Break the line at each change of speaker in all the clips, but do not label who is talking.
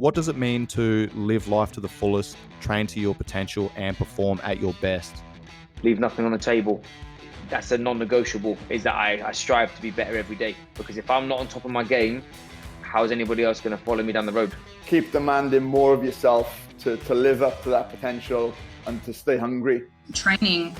What does it mean to live life to the fullest, train to your potential, and perform at your best?
Leave nothing on the table. That's a non-negotiable, is that I strive to be better every day. Because if I'm not on top of my game, how is anybody else going to follow me down the road?
Keep demanding more of yourself to live up to that potential and to stay hungry.
Training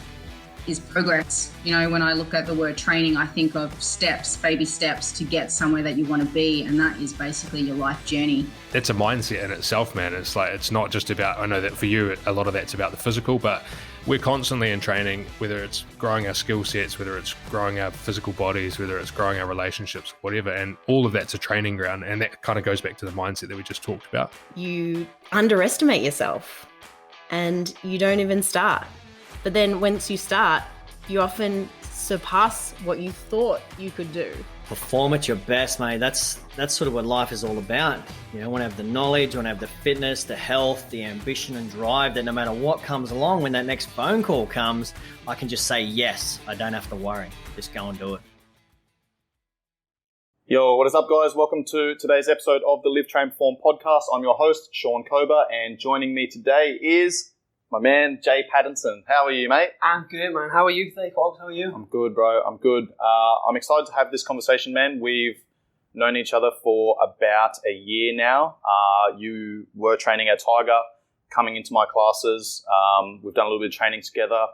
is progress. You know, when I look at the word training, I think of steps, baby steps to get somewhere that you want to be. And that is basically your life journey.
It's a mindset in itself, man. It's like, it's not just about, I know that for you, a lot of that's about the physical, but we're constantly in training, whether it's growing our skill sets, whether it's growing our physical bodies, whether it's growing our relationships, whatever. And all of that's a training ground. And that kind of goes back to the mindset that we just talked about.
You underestimate yourself and you don't even start. But then once you start, you often surpass what you thought you could do.
Perform at your best, mate. That's sort of what life is all about. You know, I want to have the knowledge, I want to have the fitness, the health, the ambition and drive that no matter what comes along, when that next phone call comes, I can just say yes. I don't have to worry. Just go and do it.
Yo, what is up, guys? Welcome to today's episode of the Live, Train, Perform podcast. I'm your host, Sean Kober, and joining me today is my man, Jay Pattinson. How are you, mate?
I'm good, man. How are you today, Cobbs? How are you?
I'm good, bro. I'm good. I'm excited to have this conversation, man. We've known each other for about a year now. You were training at Tiger, coming into my classes. We've done a little bit of training together,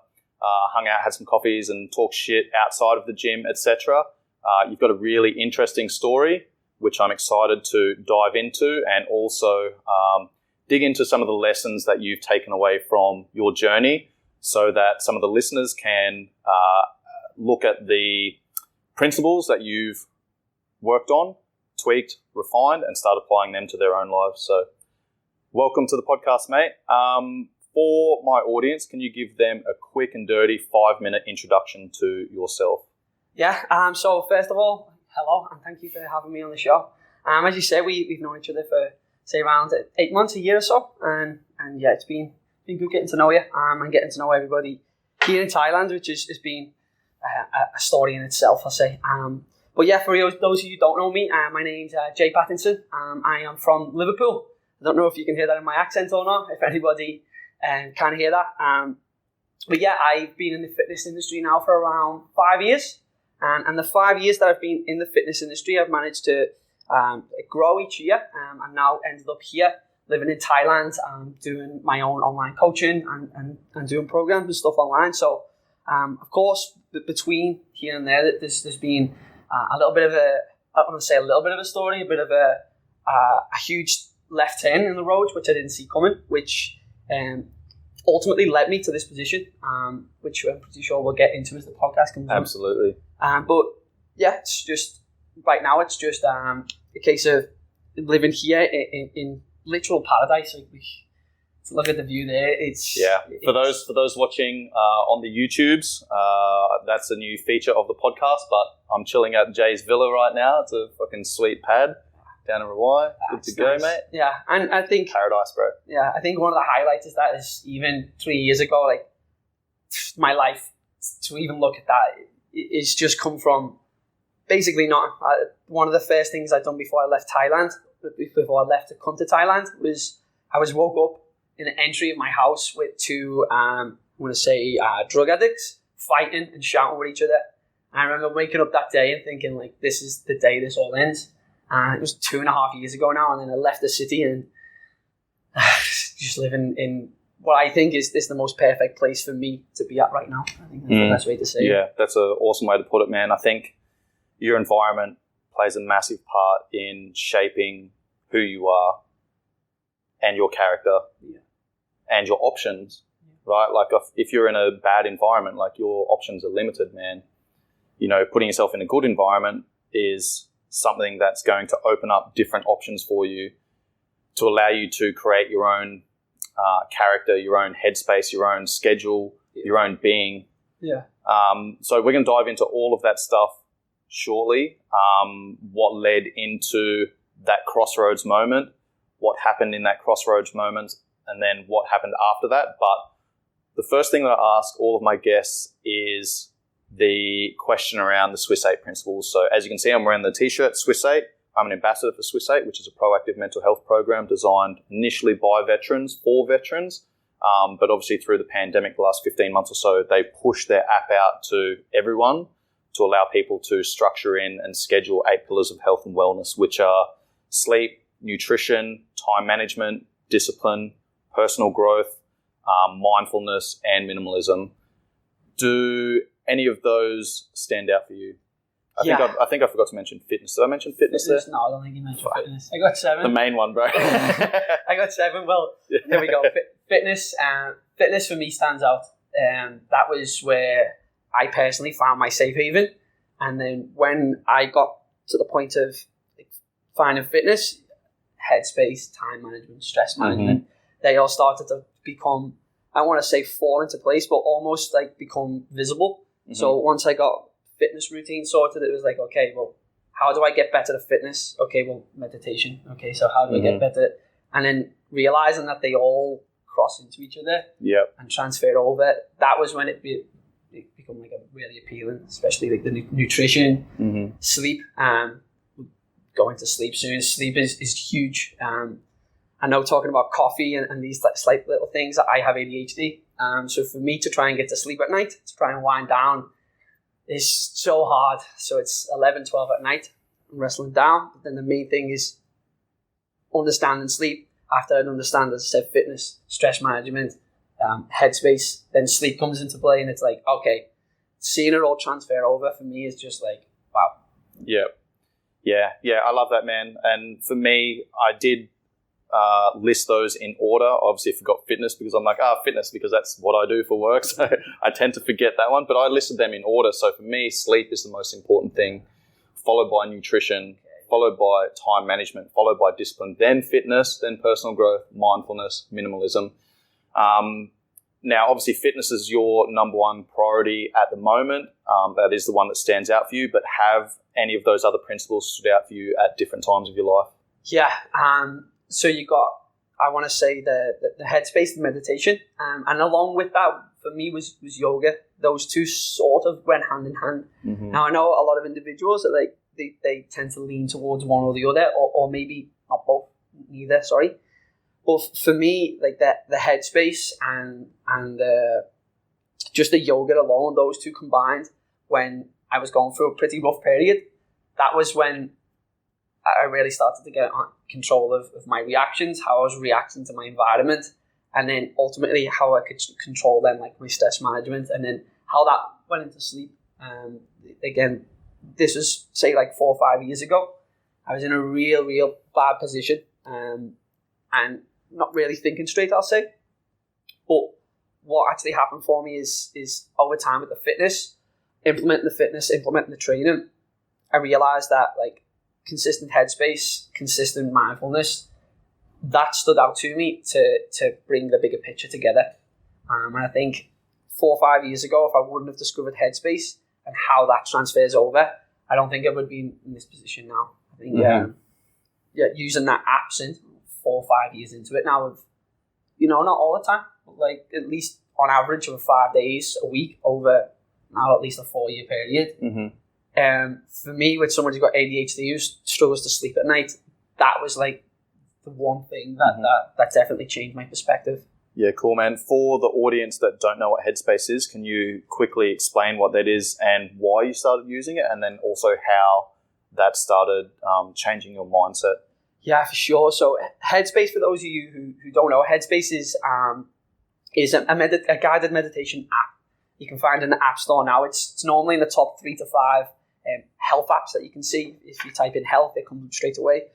hung out, had some coffees and talked shit outside of the gym, etc. You've got a really interesting story, which I'm excited to dive into, and also dig into some of the lessons that you've taken away from your journey so that some of the listeners can look at the principles that you've worked on, tweaked, refined, and start applying them to their own lives. So welcome to the podcast, mate. For my audience, can you give them a quick and dirty 5-minute introduction to yourself?
Yeah, so first of all, hello, and thank you for having me on the show. As you say, we've known each other for, say, around 8 months, a year or so, and yeah, it's been good getting to know you, and getting to know everybody here in Thailand, which has been a story in itself, I'll say. But yeah, for those of you who don't know me, my name's Jay Pattinson. I am from Liverpool. I don't know if you can hear that in my accent or not, if anybody can hear that. But yeah, I've been in the fitness industry now for around 5 years, and the 5 years that I've been in the fitness industry, I've managed to grow each year, and now ended up here living in Thailand, doing my own online coaching and doing programs and stuff online. So of course, between here and there, there's been a little bit of a, I don't want to say a little bit of a story, a bit of a huge left turn in the road, which I didn't see coming, which ultimately led me to this position, which I'm pretty sure we'll get into as the podcast comes on.
Absolutely.
But yeah, it's just right now, it's just a case of living here in literal paradise. Like, look at the view there.
For those watching on the YouTubes, that's a new feature of the podcast. But I'm chilling at Jay's villa right now. It's a fucking sweet pad down in Hawaii. Good to go, mate.
Yeah, and I think
paradise, bro.
Yeah, I think one of the highlights is that is even 3 years ago, like my life, to even look at that, it's just come from basically not. One of the first things I'd done before I left Thailand, before I left to come to Thailand, was I was woke up in the entry of my house with two, I'm going to say, drug addicts fighting and shouting with each other. And I remember waking up that day and thinking, like, this is the day this all ends. It was 2.5 years ago now, and then I left the city and just living in what I think is the most perfect place for me to be at right now. I think that's the best way to say it.
Yeah, that's an awesome way to put it, man. I think your environment plays a massive part in shaping who you are and your character and your options, right? Like if you're in a bad environment, like your options are limited, man. You know, putting yourself in a good environment is something that's going to open up different options for you to allow you to create your own character, your own headspace, your own schedule, your own being.
Yeah.
So we're going to dive into all of that stuff shortly. What led into that crossroads moment, what happened in that crossroads moment, and then what happened after that. But the first thing that I ask all of my guests is the question around the Swiss 8 principles. So as you can see, I'm wearing the t-shirt Swiss 8. I'm an ambassador for Swiss 8, which is a proactive mental health program designed initially by veterans, for veterans. But obviously through the pandemic, the last 15 months or so, they pushed their app out to everyone to allow people to structure in and schedule 8 pillars of health and wellness, which are sleep, nutrition, time management, discipline, personal growth, mindfulness, and minimalism. Do any of those stand out for you? I think I forgot to mention fitness. Did I mention fitness there?
No, I don't think you mentioned fitness. I got 7.
The main one, bro.
I got 7. Well, there we go. Fitness for me stands out. That was where I personally found my safe haven. And then when I got to the point of finding fitness, headspace, time management, stress management, they all started to become, I want to say fall into place, but almost like become visible. So once I got fitness routine sorted, it was like, okay, well, how do I get better at fitness? Okay, well, meditation. Okay, so how do I get better? And then realizing that they all cross into each other and transfer over, that was when it become like a really appealing, especially like the nutrition, sleep, going to sleep soon. Sleep is huge. I know talking about coffee and these like slight little things, I have ADHD. So for me to try and get to sleep at night, to try and wind down, is so hard. So it's 11, 12 at night, I'm wrestling down. But then the main thing is understanding sleep. After I understand, as I said, fitness, stress management, headspace, then sleep comes into play, and it's like, okay, seeing it all transfer over for me is just like, wow.
Yeah, I love that, man. And for me, I did list those in order. Obviously, I forgot fitness because I'm like, fitness because that's what I do for work. So I tend to forget that one. But I listed them in order. So for me, sleep is the most important thing, followed by nutrition, followed by time management, followed by discipline, then fitness, then personal growth, mindfulness, minimalism. Now, obviously, fitness is your number one priority at the moment. That is the one that stands out for you. But have any of those other principles stood out for you at different times of your life?
Yeah. So you got, I want to say the headspace, the meditation, and along with that, for me was yoga. Those two sort of went hand in hand. Now I know a lot of individuals that like they tend to lean towards one or the other, or maybe not both, neither. Sorry, but for me, like the headspace and just the yoga alone, those two combined, when I was going through a pretty rough period, that was when I really started to get control of my reactions, how I was reacting to my environment, and then ultimately how I could control then like my stress management, and then how that went into sleep. Again, this was say like 4 or 5 years ago. I was in a real bad position, and not really thinking straight, I'll say. But what actually happened for me is over time with the fitness, implementing the training, I realized that like consistent headspace, consistent mindfulness, that stood out to me to bring the bigger picture together. And I think 4 or 5 years ago, if I wouldn't have discovered headspace and how that transfers over, I don't think I would be in this position now. I think using that app since 4 or 5 years into it now, of not all the time, but like at least on average of 5 days a week over now at least a 4-year period. For me, with someone who's got ADHD who struggles to sleep at night, that was like the one thing that definitely changed my perspective.
Yeah, cool, man. For the audience that don't know what Headspace is, can you quickly explain what that is and why you started using it, and then also how that started changing your mindset?
Yeah, for sure. So Headspace, for those of you who don't know, Headspace is a guided meditation app. You can find in the App Store now. It's normally in the top 3 to 5 health apps that you can see. If you type in health, it comes up straight away.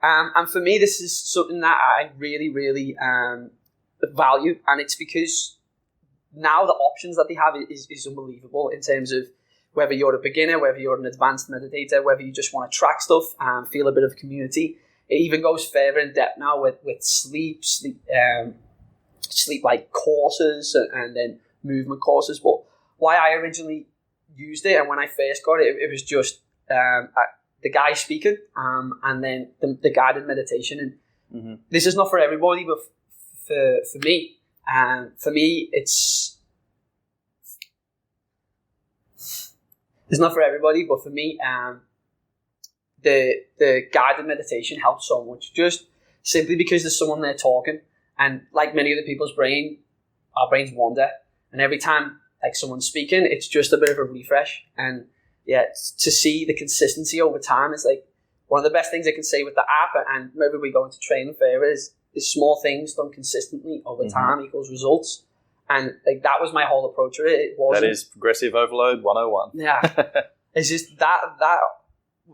And for me, this is something that I really value, and it's because now the options that they have is unbelievable in terms of whether you're a beginner, whether you're an advanced meditator, whether you just want to track stuff and feel a bit of community. It even goes further in depth now with sleep like courses and then movement courses. But why I originally used it, and when I first got it, it was just the guy speaking and then the guided meditation. And this is not for everybody, but for me, it's not for everybody, but for me, the guided meditation helps so much, just simply because there's someone there talking, and like many other people's our brains wander, and every time like someone's speaking, it's just a bit of a refresh. And yeah, to see the consistency over time is like one of the best things I can say with the app, and maybe we go into training further, is small things done consistently over time equals results. And like that was my whole approach to it.
That is progressive overload 101.
Yeah. It's just that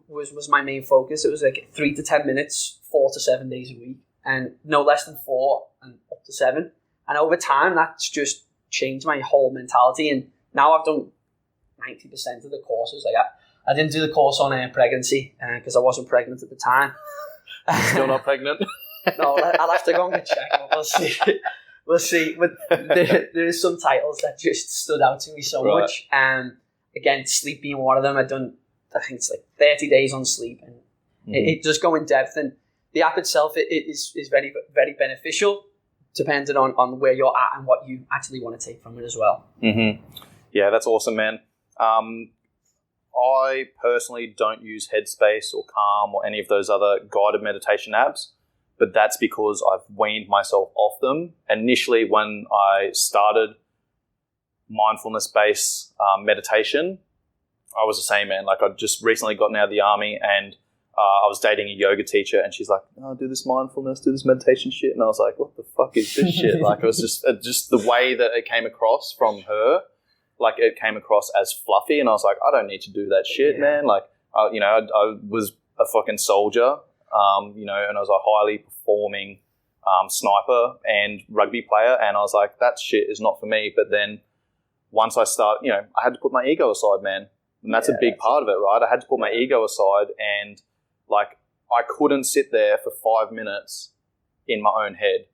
was my main focus. It was like 3 to 10 minutes, 4 to 7 days a week, and no less than 4 and up to 7. And over time, that's just changed my whole mentality. And now I've done 90% of the courses. Like I didn't do the course on pregnancy because I wasn't pregnant at the time.
Still not pregnant?
No, I'll have to go and get checked. We'll see. We'll see. But there is some titles that just stood out to me so much. Again, sleep being one of them. I've done, I think it's like 30 days on sleep, and it does go in depth. And the app itself, it is very, very beneficial, depending on where you're at and what you actually want to take from it as well.
Yeah, that's awesome, man. I personally don't use Headspace or Calm or any of those other guided meditation apps, but that's because I've weaned myself off them. Initially, when I started mindfulness-based meditation, I was the same, man. Like, I'd just recently gotten out of the army, and I was dating a yoga teacher, and she's like, "Oh, do this mindfulness, do this meditation shit," and I was like, "What the fuck is this shit?" Like, it was just the way that it came across from her. Like, it came across as fluffy, and I was like, I don't need to do that shit, man. Like, I was a fucking soldier, and I was a highly performing sniper and rugby player, and I was like, that shit is not for me. But then once I I had to put my ego aside, man. And that's a big part of it, right? I had to put my ego aside, and like, I couldn't sit there for 5 minutes in my own head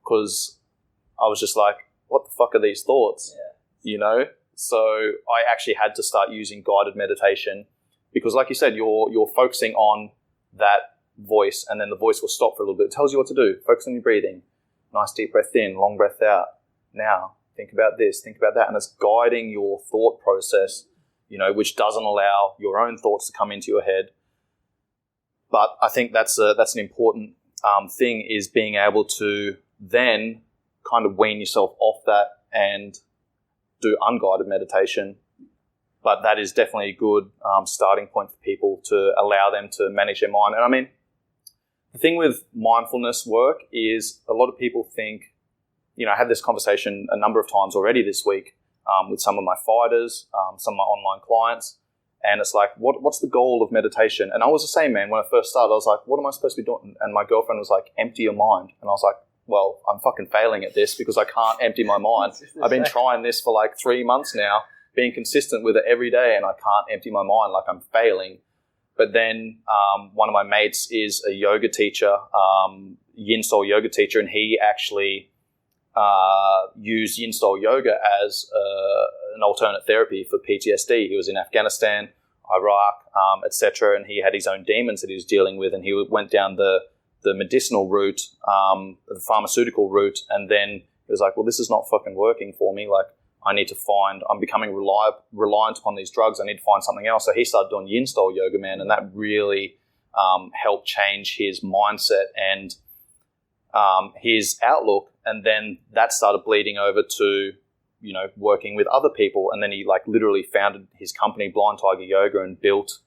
because I was just like, what the fuck are these thoughts? So I actually had to start using guided meditation because, like you said, you're focusing on that voice, and then the voice will stop for a little bit. It tells you what to do. Focus on your breathing. Nice deep breath in, long breath out. Now think about this, think about that. And it's guiding your thought process, which doesn't allow your own thoughts to come into your head. But I think that's an important thing, is being able to then kind of wean yourself off that and do unguided meditation. But that is definitely a good starting point for people to allow them to manage their mind. And I mean, the thing with mindfulness work is a lot of people think, I had this conversation a number of times already this week with some of my fighters, some of my online clients, and it's like, what's the goal of meditation? And I was the same, man. When I first started, I was like, what am I supposed to be doing? And my girlfriend was like, empty your mind. And I was like, well, I'm fucking failing at this because I can't empty my mind. I've been trying this for like 3 months now, being consistent with it every day, and I can't empty my mind. Like, I'm failing. But then one of my mates is a yoga teacher, yin style yoga teacher, and he actually used yin style yoga as an alternate therapy for PTSD. He was in Afghanistan, Iraq, etc., and he had his own demons that he was dealing with, and he went down the medicinal route, the pharmaceutical route, and then he was like, well, this is not fucking working for me. Like, I'm becoming reliant upon these drugs. I need to find something else. So he started doing yin style yoga, man, and that really helped change his mindset and his outlook. And then that started bleeding over to, working with other people. And then he like literally founded his company, Blind Tiger Yoga, and built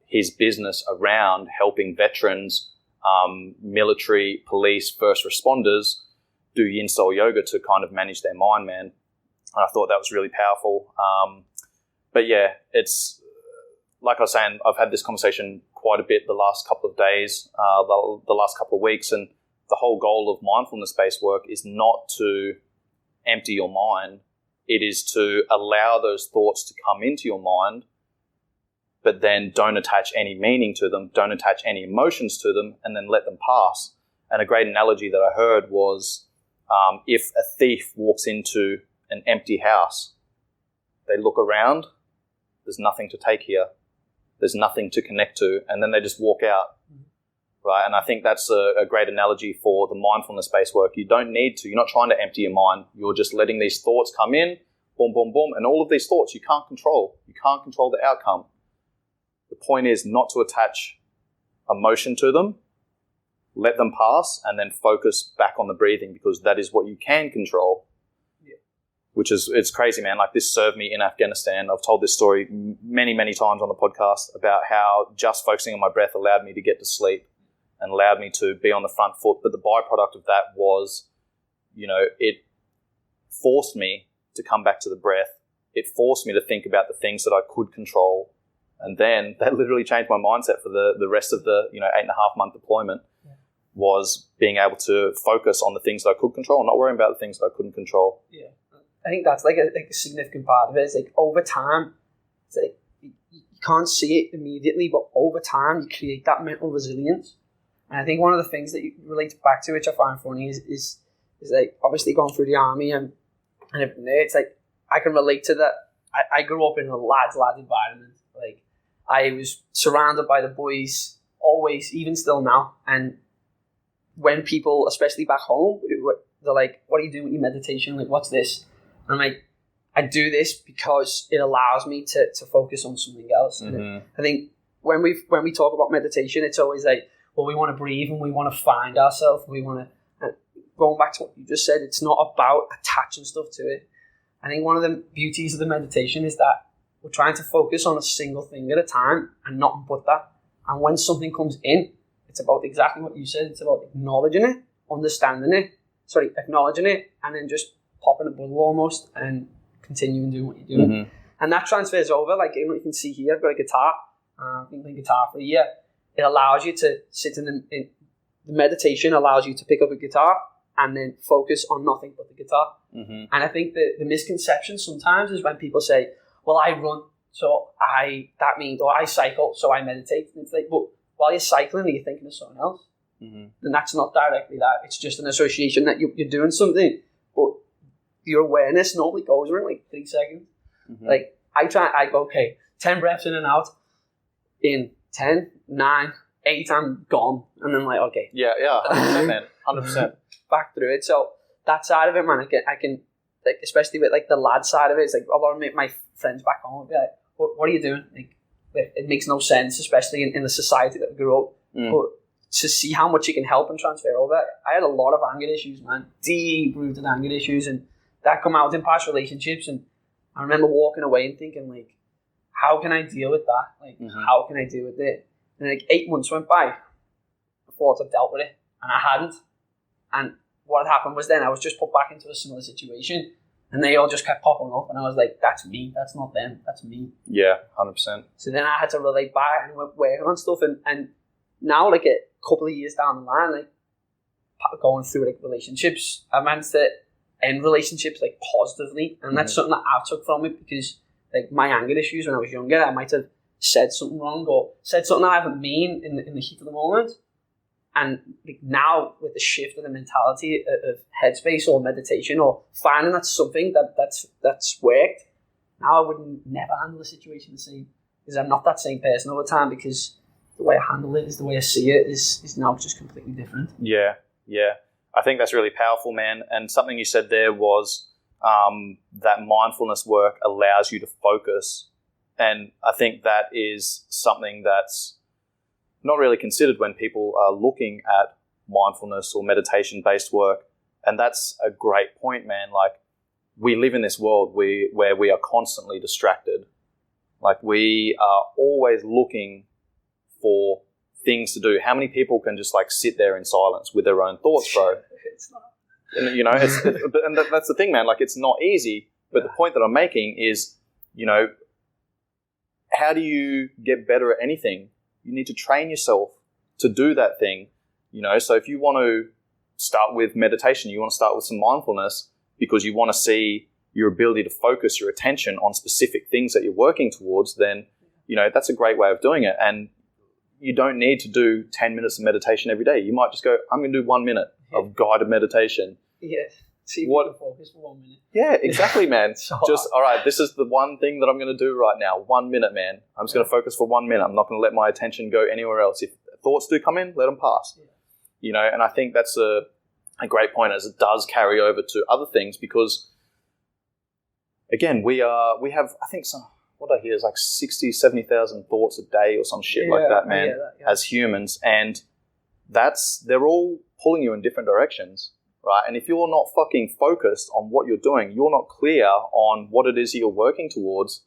his business around helping veterans, military, police, first responders do yin style yoga to kind of manage their mind, man. And I thought that was really powerful. But yeah, it's like I was saying, I've had this conversation quite a bit the last couple of days, the last couple of weeks, and the whole goal of mindfulness-based work is not to empty your mind. It is to allow those thoughts to come into your mind, but then don't attach any meaning to them, don't attach any emotions to them, and then let them pass. And a great analogy that I heard was, if a thief walks into an empty house, they look around, there's nothing to take here, there's nothing to connect to, and then they just walk out, right? And I think that's a great analogy for the mindfulness-based work. You don't need to, you're not trying to empty your mind, you're just letting these thoughts come in, boom, boom, boom, and all of these thoughts you can't control. You can't control the outcome. The point is not to attach emotion to them, let them pass, and then focus back on the breathing, because that is what you can control. Which is, it's crazy, man. Like, this served me in Afghanistan. I've told this story many, many times on the podcast about how just focusing on my breath allowed me to get to sleep and allowed me to be on the front foot. But the byproduct of that was, it forced me to come back to the breath. It forced me to think about the things that I could control. And then that literally changed my mindset for the rest of the, 8.5-month deployment, was being able to focus on the things that I could control and not worrying about the things that I couldn't control.
Yeah. I think that's like a significant part of it. It's like over time, it's like you can't see it immediately, but over time you create that mental resilience. And I think one of the things that you relate back to, which I find funny, is like obviously going through the army and everything there. It's like I can relate to that. I grew up in a lads environment. Like, I was surrounded by the boys always, even still now. And when people, especially back home, they're like, "What are you doing with your meditation? Like, what's this?" I'm like, I do this because it allows me to focus on something else. And I think when we talk about meditation, it's always like, well, we want to breathe and we want to find ourselves. We want to, going back to what you just said, it's not about attaching stuff to it. I think one of the beauties of the meditation is that we're trying to focus on a single thing at a time and not but that. And when something comes in, it's about exactly what you said. It's about acknowledging it, acknowledging it, and then just popping a bubble almost and continuing doing what you're doing. And that transfers over. Like, you can see here, I've got a guitar. I've been playing guitar for a year. It allows you to sit in the meditation, allows you to pick up a guitar and then focus on nothing but the guitar. And I think the misconception sometimes is when people say, well, I run, so that means, or I cycle, so I meditate. And it's like, but while you're cycling, are you thinking of something else? And that's not directly that. It's just an association that you're doing something. But your awareness normally goes around like 3 seconds. Like, I go, okay, 10 breaths in and out. In 10, 9, 8, I'm gone. And then like, okay.
Yeah, 100%, man. 100%.
Back through it. So that side of it, man, I can like, especially with like the lad side of it, it's like a lot of my friends back home would be like, what are you doing? Like, it makes no sense, especially in the society that we grew up. But to see how much you can help and transfer over, I had a lot of anger issues, man. Deep-rooted anger issues, and that come out in past relationships. And I remember walking away and thinking, like, how can I deal with that? Like, how can I deal with it? And like 8 months went by. I thought I'd dealt with it, and I hadn't. And what had happened was then I was just put back into a similar situation, and they all just kept popping up, and I was like, that's me, that's not them, that's me.
Yeah, 100%.
So then I had to relate back and work on stuff, and now, like, a couple of years down the line, like, going through like relationships, I managed to end relationships like positively, and that's something that I took from it, because like my anger issues when I was younger, I might have said something wrong or said something that I haven't mean in the heat of the moment. And like now, with the shift of the mentality of headspace or meditation, or finding that's something that's worked, now I would never handle the situation the same, because I'm not that same person all the time, because the way I handle it is the way I see it is now just completely different.
Yeah. I think that's really powerful, man. And something you said there was that mindfulness work allows you to focus. And I think that is something that's not really considered when people are looking at mindfulness or meditation-based work. And that's a great point, man. Like, we live in this world where we are constantly distracted. Like, we are always looking for things to do. How many people can just like sit there in silence with their own thoughts, bro?
It's not.
And, and that's the thing, man. Like, it's not easy. But the point that I'm making is, how do you get better at anything? You need to train yourself to do that thing. So if you want to start with meditation, you want to start with some mindfulness because you want to see your ability to focus your attention on specific things that you're working towards, then, that's a great way of doing it. And you don't need to do 10 minutes of meditation every day. You might just go, I'm going to do 1 minute of guided meditation.
Yeah. See what focus for 1 minute.
Yeah, exactly, man.
So
just, all right, this is the one thing that I'm going to do right now. 1 minute, man. I'm just going to focus for 1 minute. I'm not going to let my attention go anywhere else. If thoughts do come in, let them pass. Yeah. And I think that's a great point, as it does carry over to other things, because, again, we have, I think, what I hear is like 60, 70,000 thoughts a day or some shit like that, man, as humans. And they're all pulling you in different directions, right? And if you're not fucking focused on what you're doing, you're not clear on what it is that you're working towards,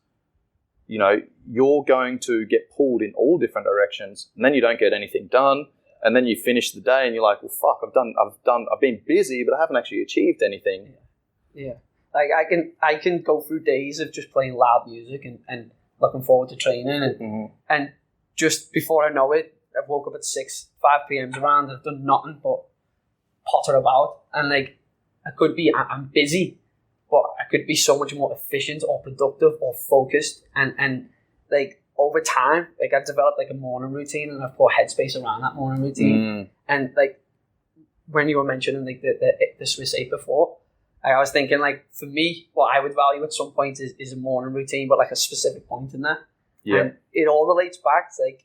you know, you're going to get pulled in all different directions, and then you don't get anything done. And then you finish the day and you're like, well, fuck, I've been busy, but I haven't actually achieved anything.
Yeah. Like I can go through days of just playing loud music and looking forward to training and just before I know it, I've woke up at 5 p.m. around, I've done nothing but potter about, and like I'm busy, but I could be so much more efficient or productive or focused, and like over time, like I've developed like a morning routine, and I've put headspace around that morning routine. And like when you were mentioning like the Swiss 8 before, I was thinking like for me, what I would value at some point is a morning routine, but like a specific point in that. Yeah. And it all relates back to like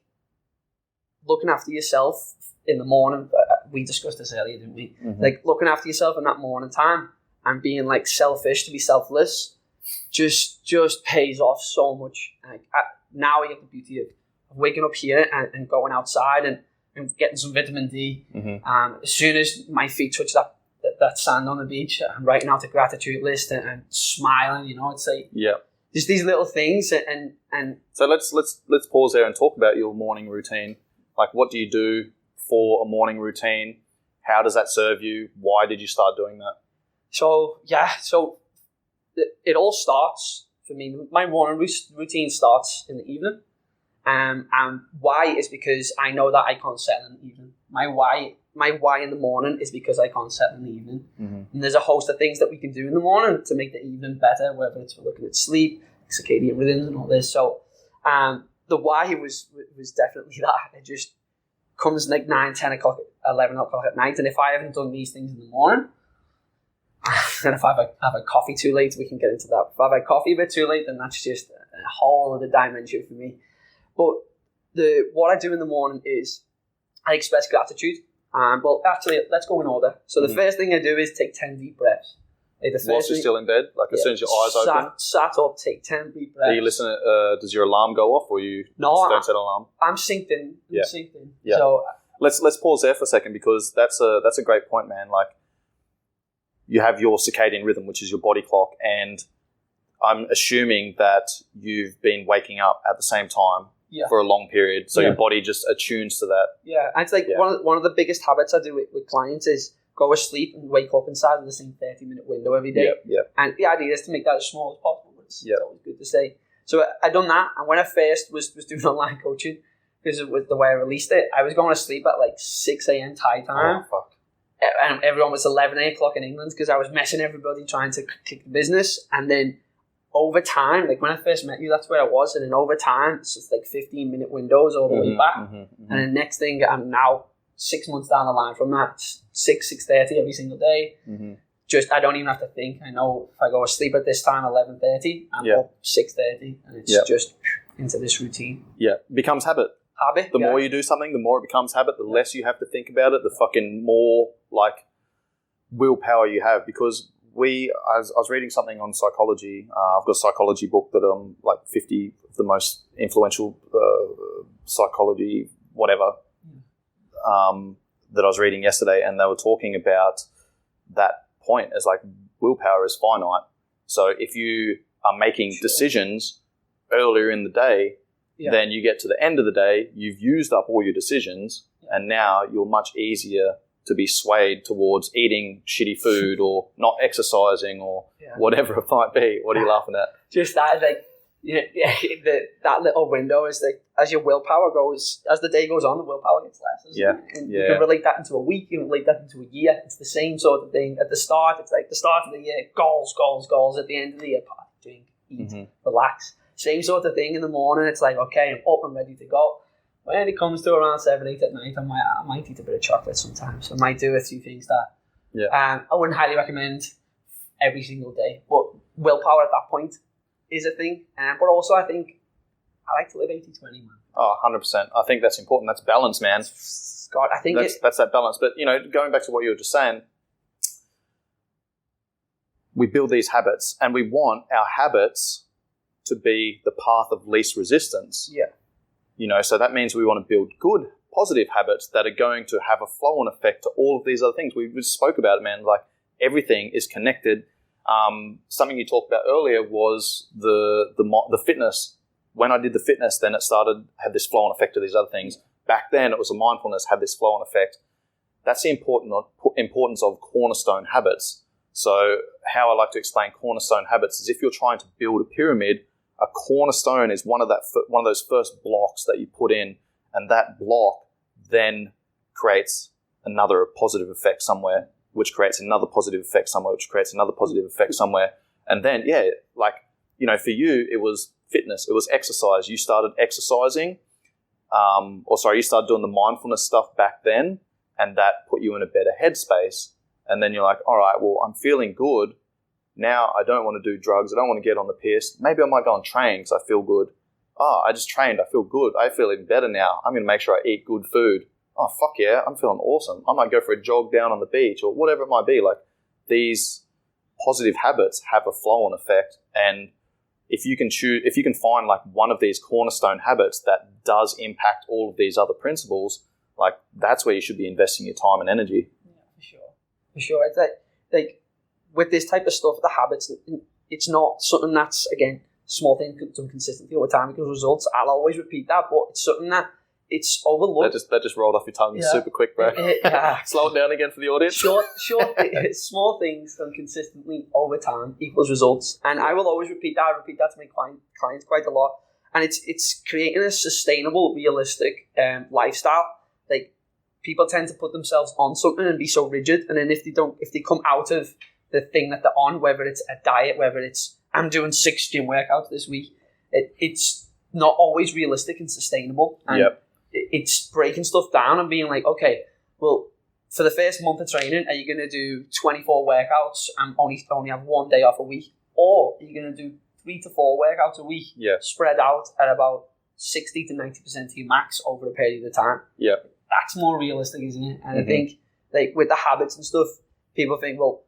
looking after yourself in the morning. We discussed this earlier, didn't we? Like looking after yourself in that morning time and being like selfish to be selfless just pays off so much. Like now I get the beauty of waking up here and going outside and getting some vitamin D. As soon as my feet touch that sand on the beach, I'm writing out a gratitude list and smiling. You know, it's like just these little things. And
so let's pause there and talk about your morning routine. Like, what do you do for a morning routine? How does that serve you? Why did you start doing that?
So it all starts for me. My morning routine starts in the evening. And why is because I know that I can't settle in the evening. My why in the morning is because I can't settle in the evening. And there's a host of things that we can do in the morning to make the evening better, whether it's for looking at sleep, circadian rhythms and all this. So the why was definitely that. It just comes like 9, 10 o'clock, 11 o'clock at night. And if I haven't done these things in the morning, then if I have a coffee too late, we can get into that. If I have a coffee a bit too late, then that's just a whole other dimension for me. But what I do in the morning is I express gratitude. Well, actually, let's go in order. So the first thing I do is take 10 deep breaths.
Whilst you're still in bed? Like as soon as your eyes open?
Sat up, take 10 deep breaths.
Are you listening? Does your alarm go off or you don't set an alarm?
I'm synced in.
Yeah.
So
let's pause there for a second, because that's a great point, man. Like, you have your circadian rhythm, which is your body clock, and I'm assuming that you've been waking up at the same time for a long period, so your body just attunes to that.
Yeah, and it's like one of the biggest habits I do with clients is go to sleep and wake up inside of the same 30-minute window every day. And the idea is to make that as small as possible. It's always good to say. So I done that, and when I first was doing online coaching, because it was the way I released it, I was going to sleep at like 6 a.m. Thai time.
Oh, fuck.
And everyone was 11 o'clock in England because I was messing everybody trying to kick the business. And then over time, like when I first met you, that's where I was. And then over time, it's just like 15-minute windows all the way back. And then next thing, I'm now 6 months down the line from that, 6:30 every single day. Just, I don't even have to think. I know if I go to sleep at this time, 11:30, I'm up 6:30. And it's just into this routine.
Yeah, becomes habit. The more you do something, the more it becomes habit. The less you have to think about it, the fucking more like willpower you have. Because I was reading something on psychology. I've got a psychology book that like 50 of the most influential psychology whatever that I was reading yesterday, and they were talking about that point as like willpower is finite. So if you are making decisions earlier in the day, then you get to the end of the day, you've used up all your decisions, and now you're much easier to be swayed towards eating shitty food or not exercising or whatever it might be. What are you laughing at?
Just that, like, that little window is like, as your willpower goes, as the day goes on, the willpower gets less. And you can relate that into a week, you can relate that into a year. It's the same sort of thing. At the start, it's like the start of the year, goals. At the end of the year, party, drink, eat, relax. Same sort of thing in the morning. It's like, okay, I'm up and ready to go. When it comes to around 7, 8 at night, I might eat a bit of chocolate sometimes. I might do a few things that I wouldn't highly recommend every single day. But willpower at that point is a thing. But also, I think I like to live 80-20, man.
Oh, 100%. I think that's important. That's balance, man.
God, I think
that's that balance. But, going back to what you were just saying, we build these habits, and we want our habits to be the path of least resistance.
Yeah.
You know, so that means we want to build good, positive habits that are going to have a flow-on effect to all of these other things. We just spoke about it, man. Like, everything is connected. Something you talked about earlier was the fitness. When I did the fitness, then it had this flow-on effect to these other things. Back then, it was a mindfulness, had this flow-on effect. That's the importance of cornerstone habits. So how I like to explain cornerstone habits is if you're trying to build a pyramid, a cornerstone is one of those first blocks that you put in, and that block then creates another positive effect somewhere, which creates another positive effect somewhere, which creates another positive effect somewhere. And then, for you, it was fitness, it was exercise. You started exercising, you started doing the mindfulness stuff back then, and that put you in a better headspace. And then you're like, all right, well, I'm feeling good. Now I don't want to do drugs. I don't want to get on the piss. Maybe I might go and train because I feel good. I just trained. I feel good. I feel even better now. I'm going to make sure I eat good food. Oh, fuck yeah. I'm feeling awesome. I might go for a jog down on the beach or whatever it might be. Like, these positive habits have a flow-on effect. And if you can find like one of these cornerstone habits that does impact all of these other principles, like, that's where you should be investing your time and energy.
Yeah, for sure. It's like with this type of stuff, the habits, it's not something that's, again, small thing done consistently over time because results. I'll always repeat that, but it's something that it's overlooked.
That just rolled off your tongue super quick, bro. Slow it down again for the audience.
Small things done consistently over time equals results, and I will always repeat that. I repeat that to my clients quite a lot, and it's creating a sustainable, realistic lifestyle. Like, people tend to put themselves on something and be so rigid, and then if they come out of the thing that they're on, whether it's a diet, whether it's I'm doing 6 gym workouts this week, it's not always realistic and sustainable. And it's breaking stuff down and being like, okay, well, for the first month of training, are you going to do 24 workouts and only have 1 day off a week? Or are you going to do 3 to 4 workouts a week, spread out at about 60 to 90% of your max over a period of time?
Yeah.
That's more realistic, isn't it? And I think, like, with the habits and stuff, people think, well,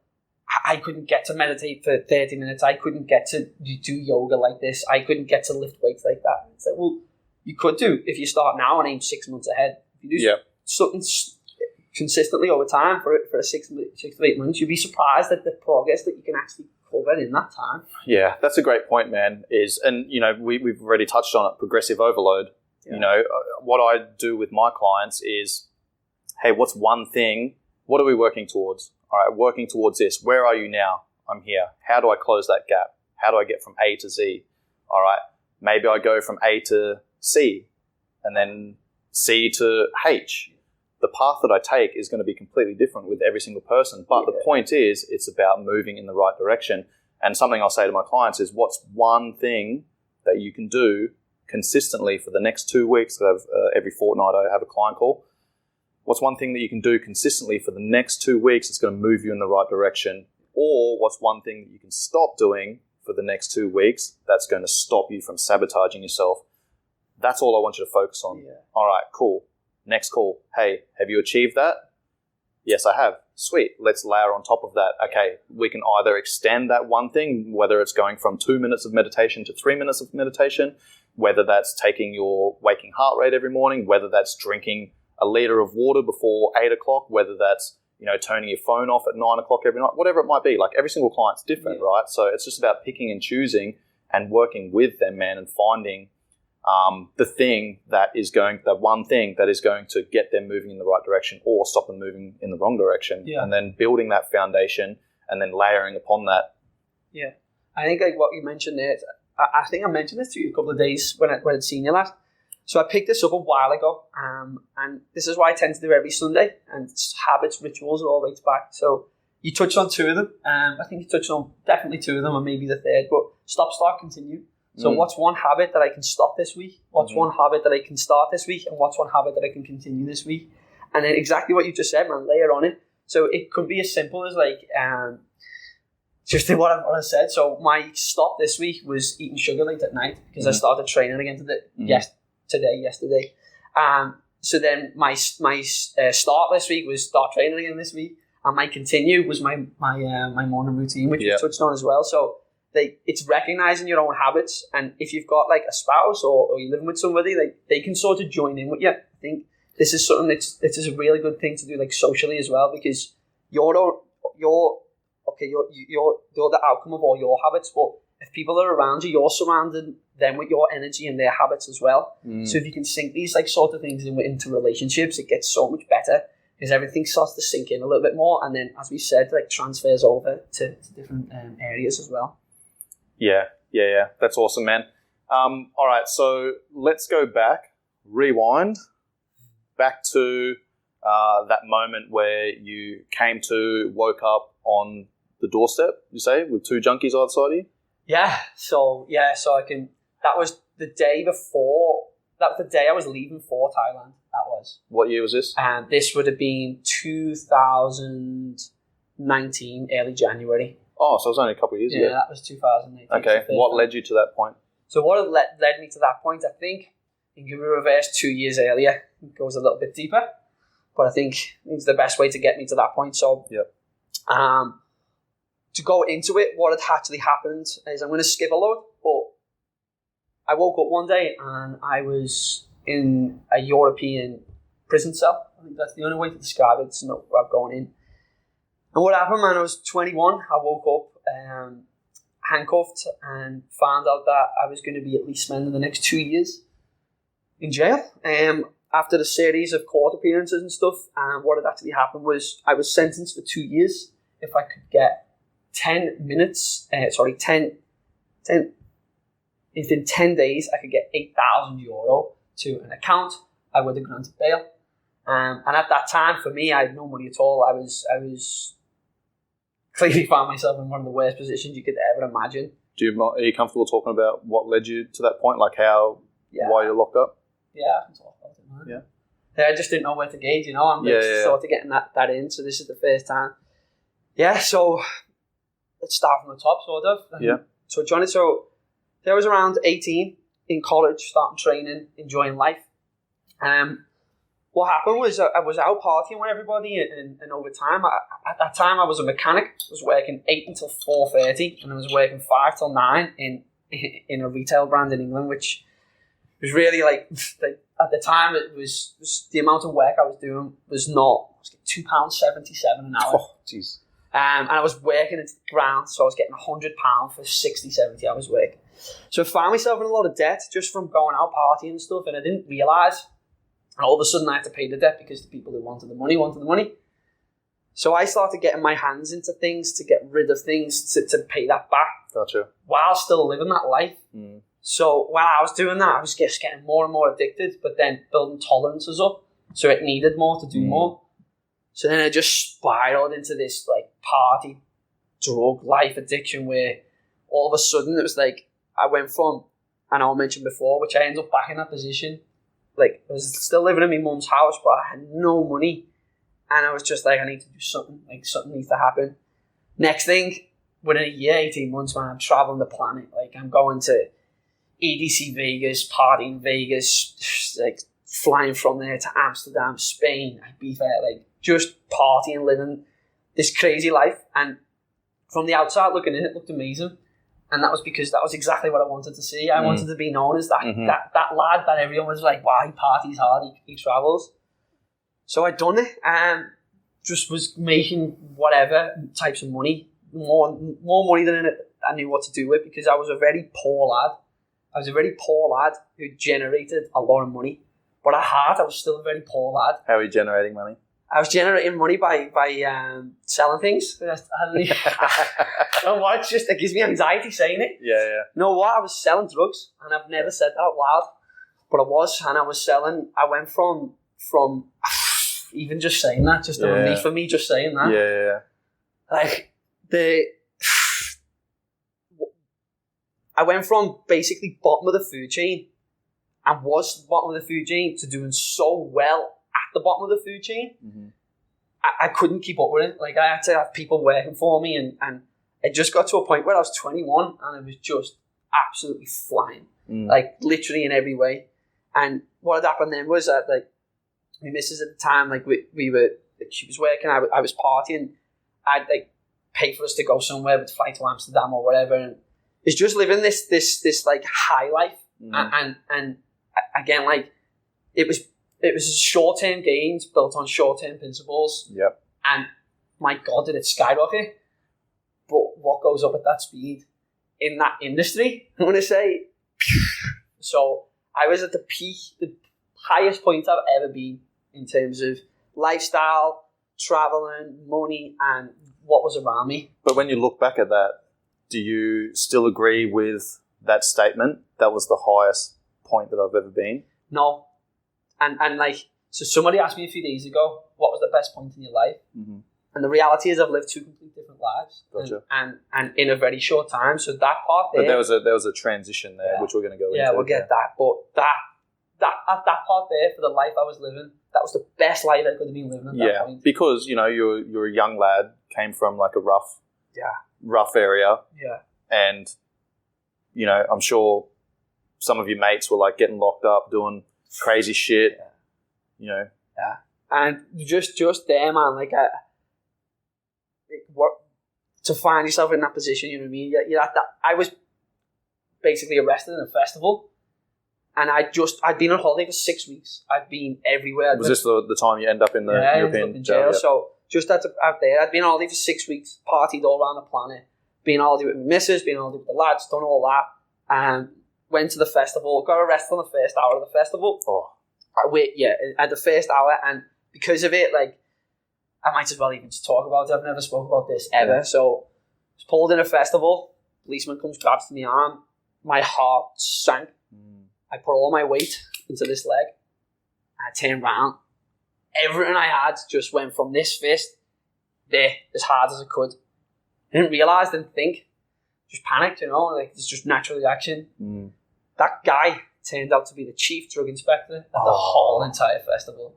I couldn't get to meditate for 30 minutes. I couldn't get to do yoga like this. I couldn't get to lift weights like that. It's like, well, you could do if you start now and aim 6 months ahead. If you do something consistently over time for 6 to 8 months, you'd be surprised at the progress that you can actually cover in that time.
Yeah, that's a great point, man. We've already touched on it, progressive overload. Yeah. You know, what I do with my clients is, hey, what's one thing? What are we working towards? All right, working towards this. Where are you now? I'm here. How do I close that gap? How do I get from A to Z? All right, maybe I go from A to C and then C to H. The path that I take is going to be completely different with every single person. But the point is, it's about moving in the right direction. And something I'll say to my clients is, what's one thing that you can do consistently for the next 2 weeks? Every fortnight I have a client call. What's one thing that you can do consistently for the next 2 weeks that's going to move you in the right direction? Or what's one thing that you can stop doing for the next 2 weeks that's going to stop you from sabotaging yourself? That's all I want you to focus on. Yeah. All right, cool. Next call. Hey, have you achieved that? Yes, I have. Sweet. Let's layer on top of that. Okay, we can either extend that one thing, whether it's going from 2 minutes of meditation to 3 minutes of meditation, whether that's taking your waking heart rate every morning, whether that's drinking a liter of water before 8 o'clock, whether that's, turning your phone off at 9 o'clock every night, whatever it might be. Like, every single client's different, right? So it's just about picking and choosing and working with them, man, and finding the one thing that is going to get them moving in the right direction or stop them moving in the wrong direction. Yeah. And then building that foundation and then layering upon that.
Yeah. I think like what you mentioned there, I think I mentioned this to you a couple of days when I'd seen you last. So I picked this up a while ago, and this is what I tend to do every Sunday, and habits, rituals are all the way back. So you touched on 2 of them. I think you touched on definitely 2 of them, and maybe the third, but stop, start, continue. So what's one habit that I can stop this week? What's one habit that I can start this week? And what's one habit that I can continue this week? And then exactly what you just said, man, layer on it. So it could be as simple as like, just what I said. So my stop this week was eating sugar late at night because I started training again yesterday. So then my start this week was start training again this week, and my continue was my morning routine, which you touched on as well. So like it's recognizing your own habits, and if you've got like a spouse or you're living with somebody, like they can sort of join in with you. I think this is something this is a really good thing to do, like socially as well, because you're the outcome of all your habits, but if people are around you, you're surrounding them with your energy and their habits as well. So if you can sync these like sort of things into relationships, it gets so much better because everything starts to sink in a little bit more, and then, as we said, like transfers over to different areas as well.
Yeah. That's awesome, man. All right, so let's go back, rewind, back to that moment where you woke up on the doorstep, you say, with two junkies either side of you?
So I can. That was the day before. That was the day I was leaving for Thailand. That was.
What year was this?
And this would have been 2019, early January.
Oh, so it was only a couple of years ago.
Yeah, that was 2018.
Okay, what led you to that point?
So what led me to that point, I think, if you reverse 2 years earlier, it goes a little bit deeper. But I think it's the best way to get me to that point. So, to go into it, what had actually happened is, I'm going to skip a load, but I woke up one day and I was in a European prison cell. I think that's the only way to describe it. It's not where I'm going in. And what happened, man, I was 21. I woke up handcuffed and found out that I was going to be at least spending the next 2 years in jail. After the series of court appearances and stuff, what had actually happened was I was sentenced for 2 years if I could get 10 minutes, within 10 days, I could get €8,000 to an account. I would have granted bail. And at that time, for me, I had no money at all. I was clearly found myself in one of the worst positions you could ever imagine.
Are you comfortable talking about what led you to that point? Like why you're locked up?
Yeah, I can talk about it, man. Yeah, I just didn't know where to gauge, I'm just sort of getting that in, so this is the first time. Yeah, so let's start from the top, sort of. So Johnny, I was around 18 in college, starting training, enjoying life. What happened was I was out partying with everybody, and over time, at that time, I was a mechanic. I was working 8 until 4:30, and I was working 5 till 9 in a retail brand in England, which was really like at the time, it was the amount of work I was doing was £2.77 an hour.
Oh, jeez.
And I was working into the ground, so I was getting £100 for 60, 70 hours work. So I found myself in a lot of debt just from going out partying and stuff, and I didn't realise. And all of a sudden I had to pay the debt because the people who wanted the money wanted the money. So I started getting my hands into things to get rid of things to pay that back.
Gotcha.
While still living that life. So while I was doing that, I was just getting more and more addicted, but then building tolerances up. So it needed more to do more. So then I just spiraled into this like party, drug, life addiction where all of a sudden it was like I went from, and I mentioned before, which I ended up back in that position. Like I was still living in my mum's house, but I had no money. And I was just like, I need to do something. Like something needs to happen. Next thing, within a year, 18 months, man, I'm traveling the planet. Like I'm going to EDC Vegas, partying Vegas, like flying from there to Amsterdam, Spain, Ibiza, like just partying, living this crazy life. And from the outside looking in, it looked amazing. And that was because that was exactly what I wanted to see. I wanted to be known as that lad that everyone was like, wow, he parties hard, he travels. So I'd done it and just was making whatever types of money, more money than I knew what to do with, because I was a very poor lad. I was a very poor lad who generated a lot of money. But at heart, I was still a very poor lad.
How are you generating money?
I was generating money by selling things. I don't know what, it gives me anxiety saying it.
Yeah.
You know what? I was selling drugs, and I've never said that out loud, but I was selling. I went from even just saying that, just a relief for me just saying that.
Yeah.
Like I went from basically bottom of the food chain, and was the bottom of the food chain, to doing so well at the bottom of the food chain. I couldn't keep up with it. Like I had to have people working for me, and it just got to a point where I was 21 and it was just absolutely flying, like literally in every way. And what had happened then was that like my missus at the time, like we were, like, she was working, I was partying. I'd like pay for us to go somewhere, we'd fly to Amsterdam or whatever, and is just living this like high life, and again, like it was short-term gains built on short-term principles.
Yep.
And my God, did it skyrocket? But what goes up at that speed in that industry? I'm going to say. So I was at the peak, the highest point I've ever been in terms of lifestyle, traveling, money, and what was around me.
But when you look back at that, do you still agree with that statement? That was the highest point that I've ever been?
No. And like, so somebody asked me a few days ago, what was the best point in your life?
Mm-hmm.
And the reality is I've lived two completely different lives.
Gotcha.
And in a very short time. So that part there.
But there was a transition there, which we're going to go into.
Yeah, we'll get that. But that part there for the life I was living, that was the best life I could have been living at that point.
Because, you know, you're a young lad, came from like a rough area.
Yeah.
And, you know, I'm sure some of your mates were like getting locked up, doing crazy shit, you know.
Yeah. And just there, man, like to find yourself in that position, you know what I mean? You're at that. I was basically arrested in a festival, and I'd been on holiday for 6 weeks. I'd been everywhere.
Was this the time you end up in the European
in jail?
Yep.
So just out there, I'd been on holiday for 6 weeks, partied all around the planet, been on holiday with my missus, been on holiday with the lads, done all that, and went to the festival. Got arrested on the first hour of the festival. At the first hour, and because of it, like, I might as well even just talk about it. I've never spoke about this ever. So, I was pulled in a festival. Policeman comes, grabs my arm. My heart sank. I put all my weight into this leg. I turned round. Everything I had just went from this fist there as hard as I could. I didn't realise, didn't think. Just panicked, you know, like it's just natural reaction. That guy turned out to be the chief drug inspector of the whole entire festival.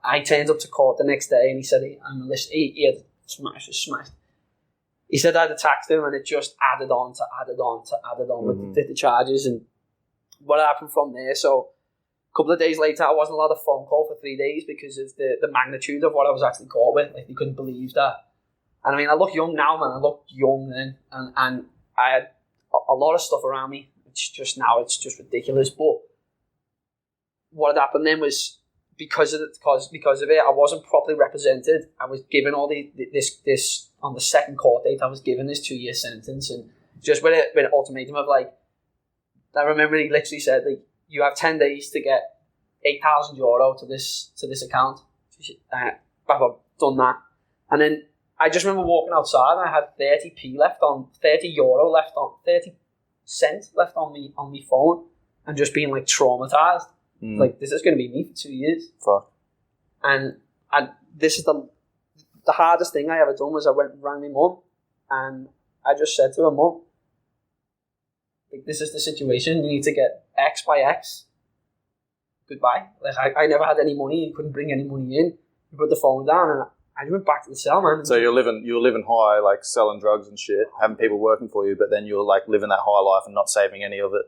I turned up to court the next day and he said I'm a list. He had smashed. He said I'd attacked him and it just added on with the charges and what happened from there. So a couple of days later I wasn't allowed a phone call for 3 days because of the magnitude of what I was actually caught with. Like, they couldn't believe that. And I mean, I look young now, man. I look young then, and I had a lot of stuff around me. It's just ridiculous. But what had happened then was because of it, I wasn't properly represented. I was given all this on the second court date. I was given this 2-year sentence, and just with an ultimatum of like, I remember he literally said, like, you have 10 days to get €8,000 to this account. I've done that, and then I just remember walking outside and I had 30p left on, €30 left on, 30 cents left on me phone, and just being like traumatized. Like, this is going to be me for 2 years.
Fuck.
And this is the hardest thing I ever done was I went and rang my mum, and I just said to her, Mum, like, this is the situation. You need to get X by X. Goodbye. Like, I never had any money. You couldn't bring any money in. You put the phone down, and I went back to the cell, man.
So you were living high, like selling drugs and shit, having people working for you, but then you were like living that high life and not saving any of it,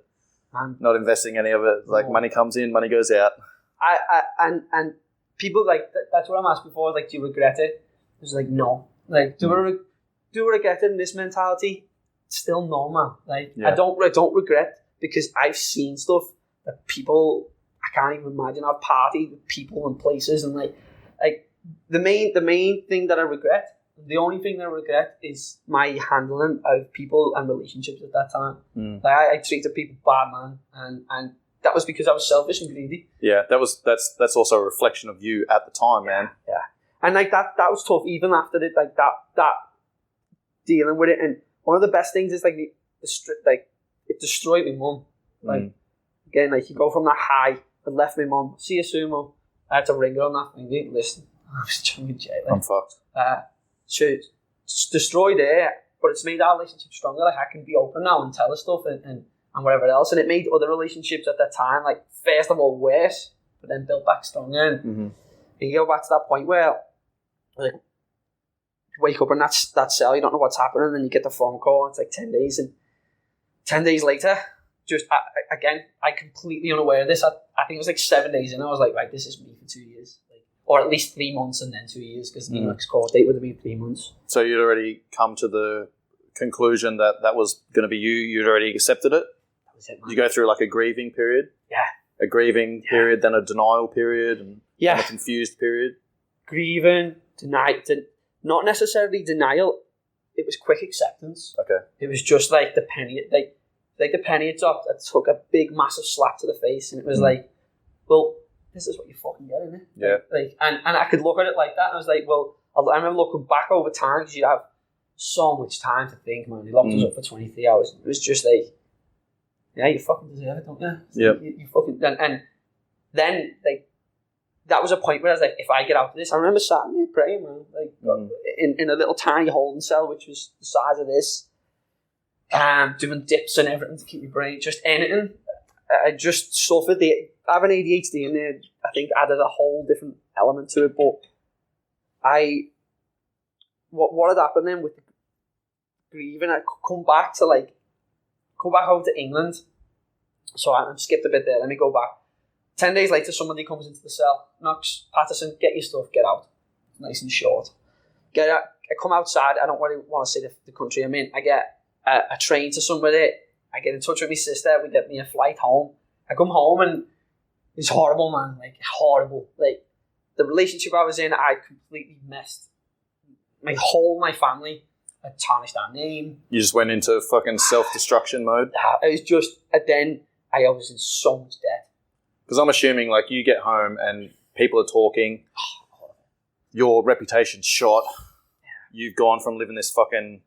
not investing any of it. Like, money comes in, money goes out.
And people, like, that's what I'm asked before. Like, do you regret it? It's like, no. Like, do I regret it in this mentality? Still no, man. Like, I don't regret, because I've seen stuff that people, I can't even imagine. I've partied with people and places, and like the main thing that I regret, the only thing that I regret, is my handling of people and relationships at that time. Like, I treated people bad, man, and that was because I was selfish and greedy. Yeah,
that's also a reflection of you at the time, man.
Yeah, and like that was tough. Even after it, like that dealing with it, and one of the best things is like it destroyed my mum. Like, again, like, you go from that high, I left my mum. See you soon, Mum. I had to ring her on that thing. Listen, I was chugging jail.
I'm fucked.
So it's destroyed there, but it's made our relationship stronger. Like, I can be open now and tell her stuff and whatever else. And it made other relationships at that time, like, first of all, worse, but then built back stronger. And you go back to that point where, like, you wake up in that cell, you don't know what's happening, and then you get the phone call, and it's like 10 days. And 10 days later, just, again, I completely unaware of this. I think it was like 7 days in, I was like, right, this is me for 2 years. Like, or at least 3 months and then 2 years, because the next court date would have been 3 months.
So you'd already come to the conclusion that that was going to be you? You'd already accepted it?
That was it, man.
You go through like a grieving period?
Yeah.
A grieving period, then a denial period, and then a confused period?
Grieving, not necessarily denial. It was quick acceptance.
Okay.
It was just like the penny, like the penny had dropped. I took a big, massive slap to the face, and it was like, well, this is what you fucking get, isn't it?
Yeah.
Like, and I could look at it like that, and I was like, well, I remember looking back over time, because you have so much time to think, man. They locked us up for 23 hours. It was just like, yeah, you fucking deserve it, don't you?
Yeah.
You fucking, and then, like, that was a point where I was like, if I get out of this, I remember sat in there praying, man, like, in a little tiny holding cell, which was the size of this, doing dips and everything to keep my brain, just anything. I just suffered having ADHD in there, I think, added a whole different element to it, but what had happened then with the grieving, I come back over to England, so I skipped a bit there, let me go back. 10 days later, somebody comes into the cell, knocks, Patterson, get your stuff, get out. Nice and short. Get out, I come outside, I don't really want to say the country I'm in, I get a train to somewhere, I get in touch with my sister, we get me a flight home. I come home and it's horrible, man, like horrible. Like the relationship I was in, I completely messed. My family had tarnished our name.
You just went into fucking self-destruction mode?
It was just, and then I was in so much debt.
Because I'm assuming, like, you get home and people are talking, your reputation's shot, you've gone from living this fucking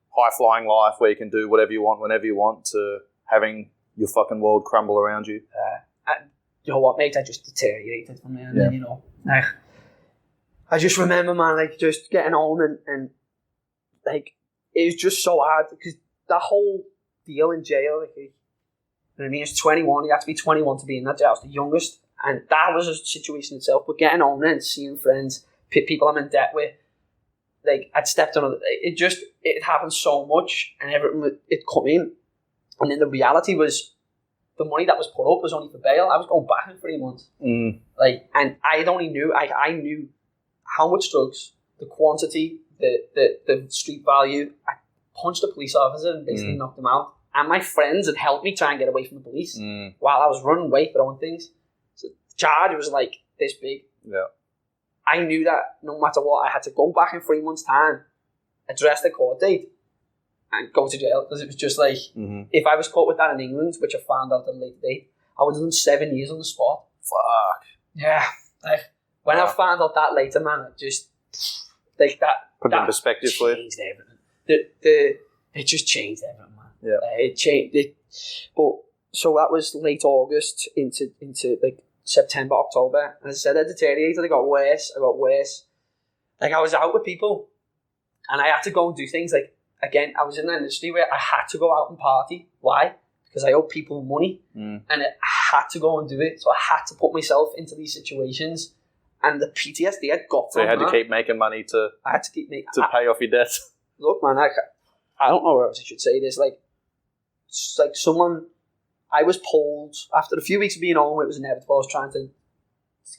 high-flying life where you can do whatever you want, whenever you want, to having your fucking world crumble around you.
You know what, mate, I just deteriorated from there, and then, you know, like, I just remember, man, like, just getting home and like, it was just so hard, because that whole deal in jail, like, you know what I mean, it's 21, you have to be 21 to be in that jail, I was the youngest, and that was a situation itself, but getting home and seeing friends, people I'm in debt with, like, I'd stepped on it happened so much, and everything, it come in, and then the reality was, the money that was put up was only for bail. I was going back in 3 months. Like, and I knew how much drugs, the quantity, the street value. I punched a police officer and basically knocked him out. And my friends had helped me try and get away from the police while I was running away throwing things. So the charge was like this big.
Yeah.
I knew that no matter what, I had to go back in 3 months' time, address the court date, and go to jail, because it was just like, if I was caught with that in England, which I found out at a later date, I would have done 7 years on the spot.
Fuck.
Yeah. Like, when I found out that later, man, it just, like, that
put it in perspective for you.
Changed everything. It just changed everything, man.
Yeah.
It changed it. But, so that was late August into like September, October. And as I said, I deteriorated. I got worse. Like, I was out with people, and I had to go and do things like, again, I was in an industry where I had to go out and party. Why? Because I owed people money, and I had to go and do it. So I had to put myself into these situations, and the PTSD I got.
So you had to keep making money to.
I had to keep making
to pay off your debts.
Look, man, I don't know where else I should say this. Like, it's like someone, I was pulled after a few weeks of being home. It was inevitable. I was trying to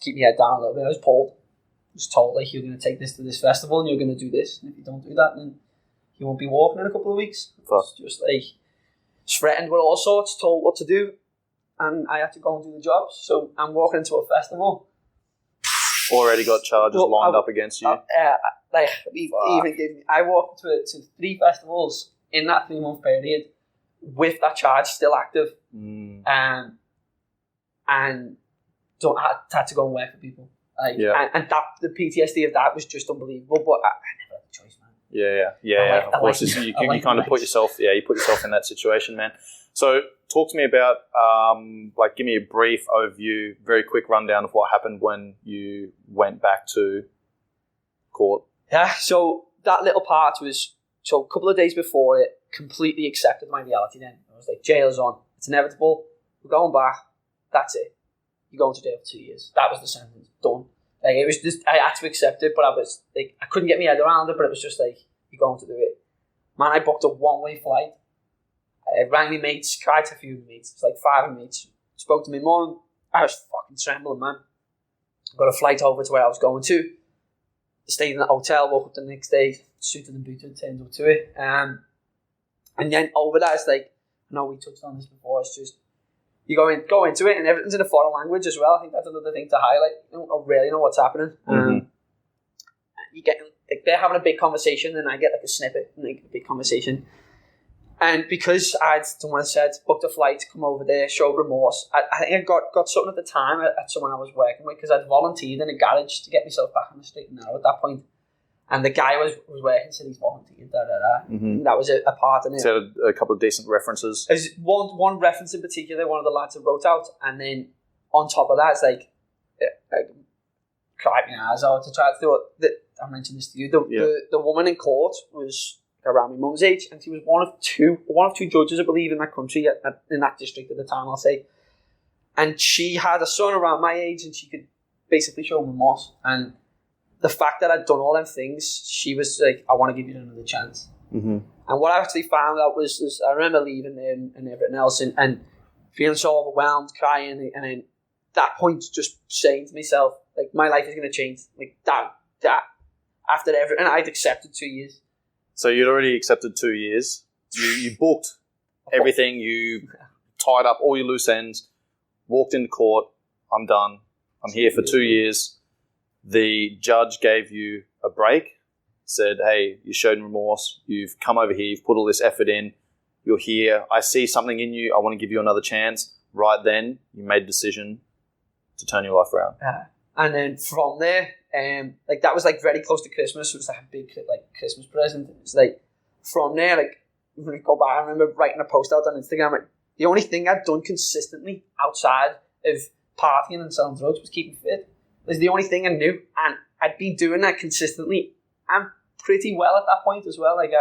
keep my head down a little bit. I was pulled. I was told, like, you're going to take this to this festival, and you're going to do this. And if you don't do that, then you won't be walking in a couple of weeks. It's just like, it's threatened with all sorts, told what to do, and I had to go and do the job. So I'm walking into a festival.
Already got charges lined up against you.
I walked to 3 festivals in that 3 month period with that charge still active, and had to go and work for people. And that the PTSD of that was just unbelievable. But I never had a choice, man.
Yeah. Of course, you kind of put yourself in that situation, man. So talk to me about, give me a brief overview, very quick rundown of what happened when you went back to court.
Yeah, so that little part was, so a couple of days before it, completely accepted my reality then. I was like, jail's on, it's inevitable, we're going back, that's it. You're going to jail for 2 years. That was the sentence, done. Like, it was just, I had to accept it, but I was like, I couldn't get my head around it, but it was just like, you're going to do it. Man, I booked a one-way flight. I rang my mates, cried to a few of my mates. It's like 5 of my mates. Spoke to my mum. I was fucking trembling, man. Got a flight over to where I was going to. Stayed in the hotel, woke up the next day, suited and booted, turned up to it. And then over that, it's like, I know we touched on this before, it's just, you go into it and everything's in a foreign language as well. I think that's another thing to highlight. You don't really know what's happening. You get, like, they're having a big conversation and I get like a snippet and like a big conversation. And because someone said, booked a flight to come over there, showed remorse, I think I got something at the time at someone I was working with, because I'd volunteered in a garage to get myself back on the straight and narrow at that point. And the guy was working, said he's volunteered, That was a part in it.
So a couple of decent references.
There's one reference in particular, one of the lads had wrote out, and then on top of that, it's like cried my eyes out to try to do it. I mentioned this to you. The woman in court was around my mum's age, and she was one of two judges, I believe, in that country, in that district at the time, I'll say. And she had a son around my age, and she could basically show remorse. And the fact that I'd done all them things, she was like, I want to give you another chance. And what I actually found out was I remember leaving there and everything else, and feeling so overwhelmed, crying, and then that point just saying to myself, like, my life is going to change. Like, that after everything, I'd accepted 2 years.
So you'd already accepted 2 years. You booked everything. You tied up all your loose ends, walked into court. I'm done. I'm here for 2 years. The judge gave you a break, said, hey, you showed remorse. You've come over here. You've put all this effort in. You're here. I see something in you. I want to give you another chance. Right then, you made a decision to turn your life around.
And then from there, like, that was like very close to Christmas. It was like a big like Christmas present. It was like, from there, like, when I go back, I remember writing a post out on Instagram. Like, the only thing I'd done consistently outside of partying and selling drugs was keeping fit. It was the only thing I knew, and I'd been doing that consistently and pretty well at that point as well. Like,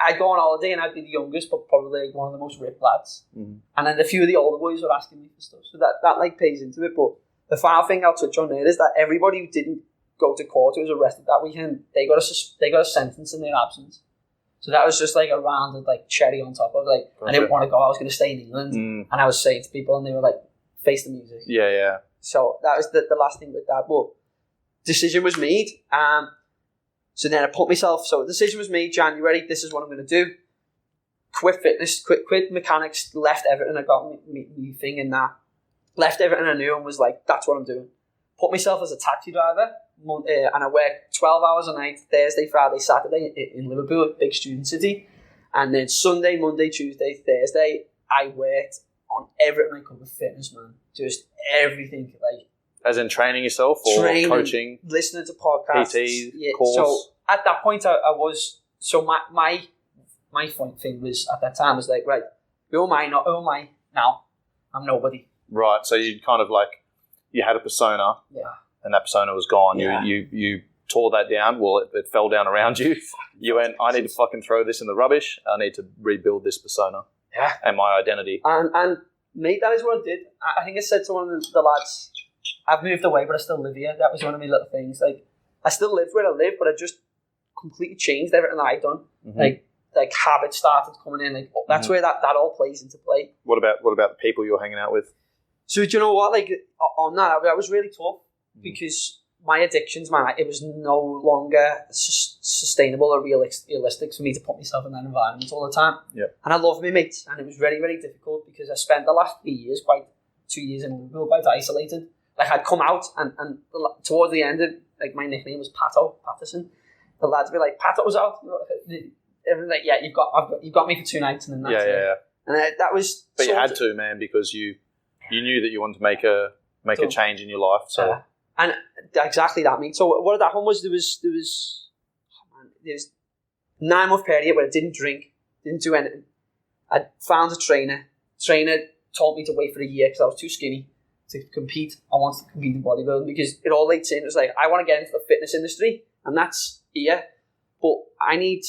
I'd go on holiday and I'd be the youngest, but probably like one of the most ripped lads. And then a few of the older boys were asking me for stuff, so that like pays into it. But the final thing I'll touch on there is that everybody who didn't go to court, who was arrested that weekend, they got a sentence in their absence. So that was just like a rounded like cherry on top of, like, I didn't want to go. I was going to stay in England, and I was saying to people, and they were like, face the music.
Yeah.
So that was the last thing with that. But decision was made. So then I put myself. So the decision was made January. This is what I'm going to do. Quit fitness. Quit mechanics. Left everything. I got me thing in that. Left everything I knew and was like, that's what I'm doing. Put myself as a taxi driver, and I worked 12 hours a night, Thursday, Friday, Saturday in Liverpool, a big student city. And then Sunday, Monday, Tuesday, Thursday, I worked on everything I could with fitness, man. Just everything. Like,
as in training yourself or
training,
coaching?
Listening to podcasts.
PT, course.
So at that point, I was, so my thing was, at that time, was like, right, who am I now? I'm nobody.
Right, so you kind of like, you had a persona, and that persona was gone.
Yeah.
You tore that down. Well, it fell down around you. You went, I need to fucking throw this in the rubbish. I need to rebuild this persona and my identity.
And mate, that is what I did. I think I said to one of the lads, I've moved away, but I still live here. That was one of my little things. Like, I still live where I live, but I just completely changed everything that I'd done. Like habits started coming in. Like, that's where that all plays into play.
What about the people you're hanging out with?
So, do you know what? Like, on that, I was really tough because my addictions, man, it was no longer sustainable or realistic for me to put myself in that environment all the time.
Yep. And
I love my mates, and it was very, very difficult because I spent the last 3 years, 2 years in Liverpool, quite isolated. Like, I'd come out, and towards the end, like, my nickname was Patterson. The lads would be like, Pato's out. Everyone's like, yeah, you've got me for 2 nights, and then that's it. Yeah. And that was.
But you had to, man, because you knew that you wanted to make a change in your life. So
and exactly that, mate. So what had happened was there was 9-month period where I didn't drink, didn't do anything. I found a trainer. Trainer told me to wait for a year because I was too skinny to compete. I wanted to compete in bodybuilding because it all laid in. It was like, I want to get into the fitness industry, and that's here, but I need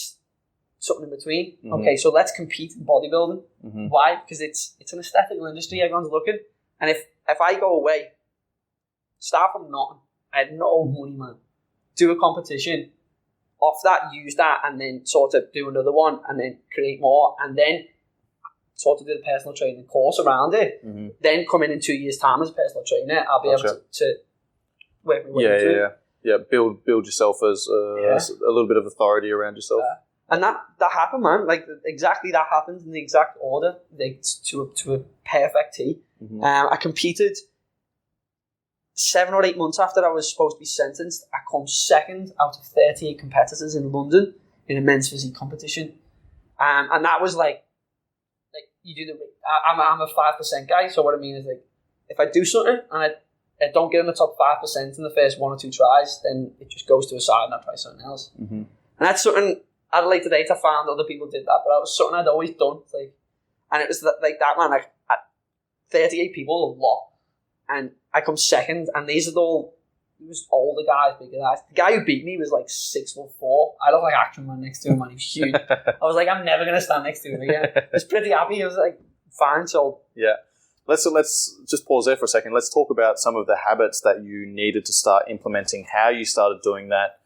something in between. Okay, so let's compete in bodybuilding. Why? Because it's an aesthetical industry. Everyone's looking, and if I go away, start from nothing. I had no money, man. Do a competition, off that, use that, and then sort of do another one, and then create more, and then sort of do the personal training course around it. Then come in 2 years' time as a personal trainer. I'll be able to work my way through.
Yeah. Build yourself as a little bit of authority around yourself.
And that happened, man. Like exactly that happened in the exact order, like to a perfect T.
Mhm.
I competed 7 or 8 months after I was supposed to be sentenced. I come second out of 38 competitors in London in a men's physique competition, and that was like you do the. I'm a 5% guy, so what I mean is like if I do something and I don't get in the top 5% in the first 1 or 2 tries, then it just goes to a side and I try something else.
Mhm.
And that's something at a later date I found other people did that, but that was something I'd always done. Like, and it was like that, man. Like at 38 people, a lot, and I come second, and these are all. It was older guys, bigger guys. The guy who beat me was like 6'4". I looked like Action Man next to him, man. He was huge. I was like, I'm never gonna stand next to him again. I was pretty happy. I was like, fine. So
Yeah. Let's just pause there for a second. Let's talk about some of the habits that you needed to start implementing, how you started doing that.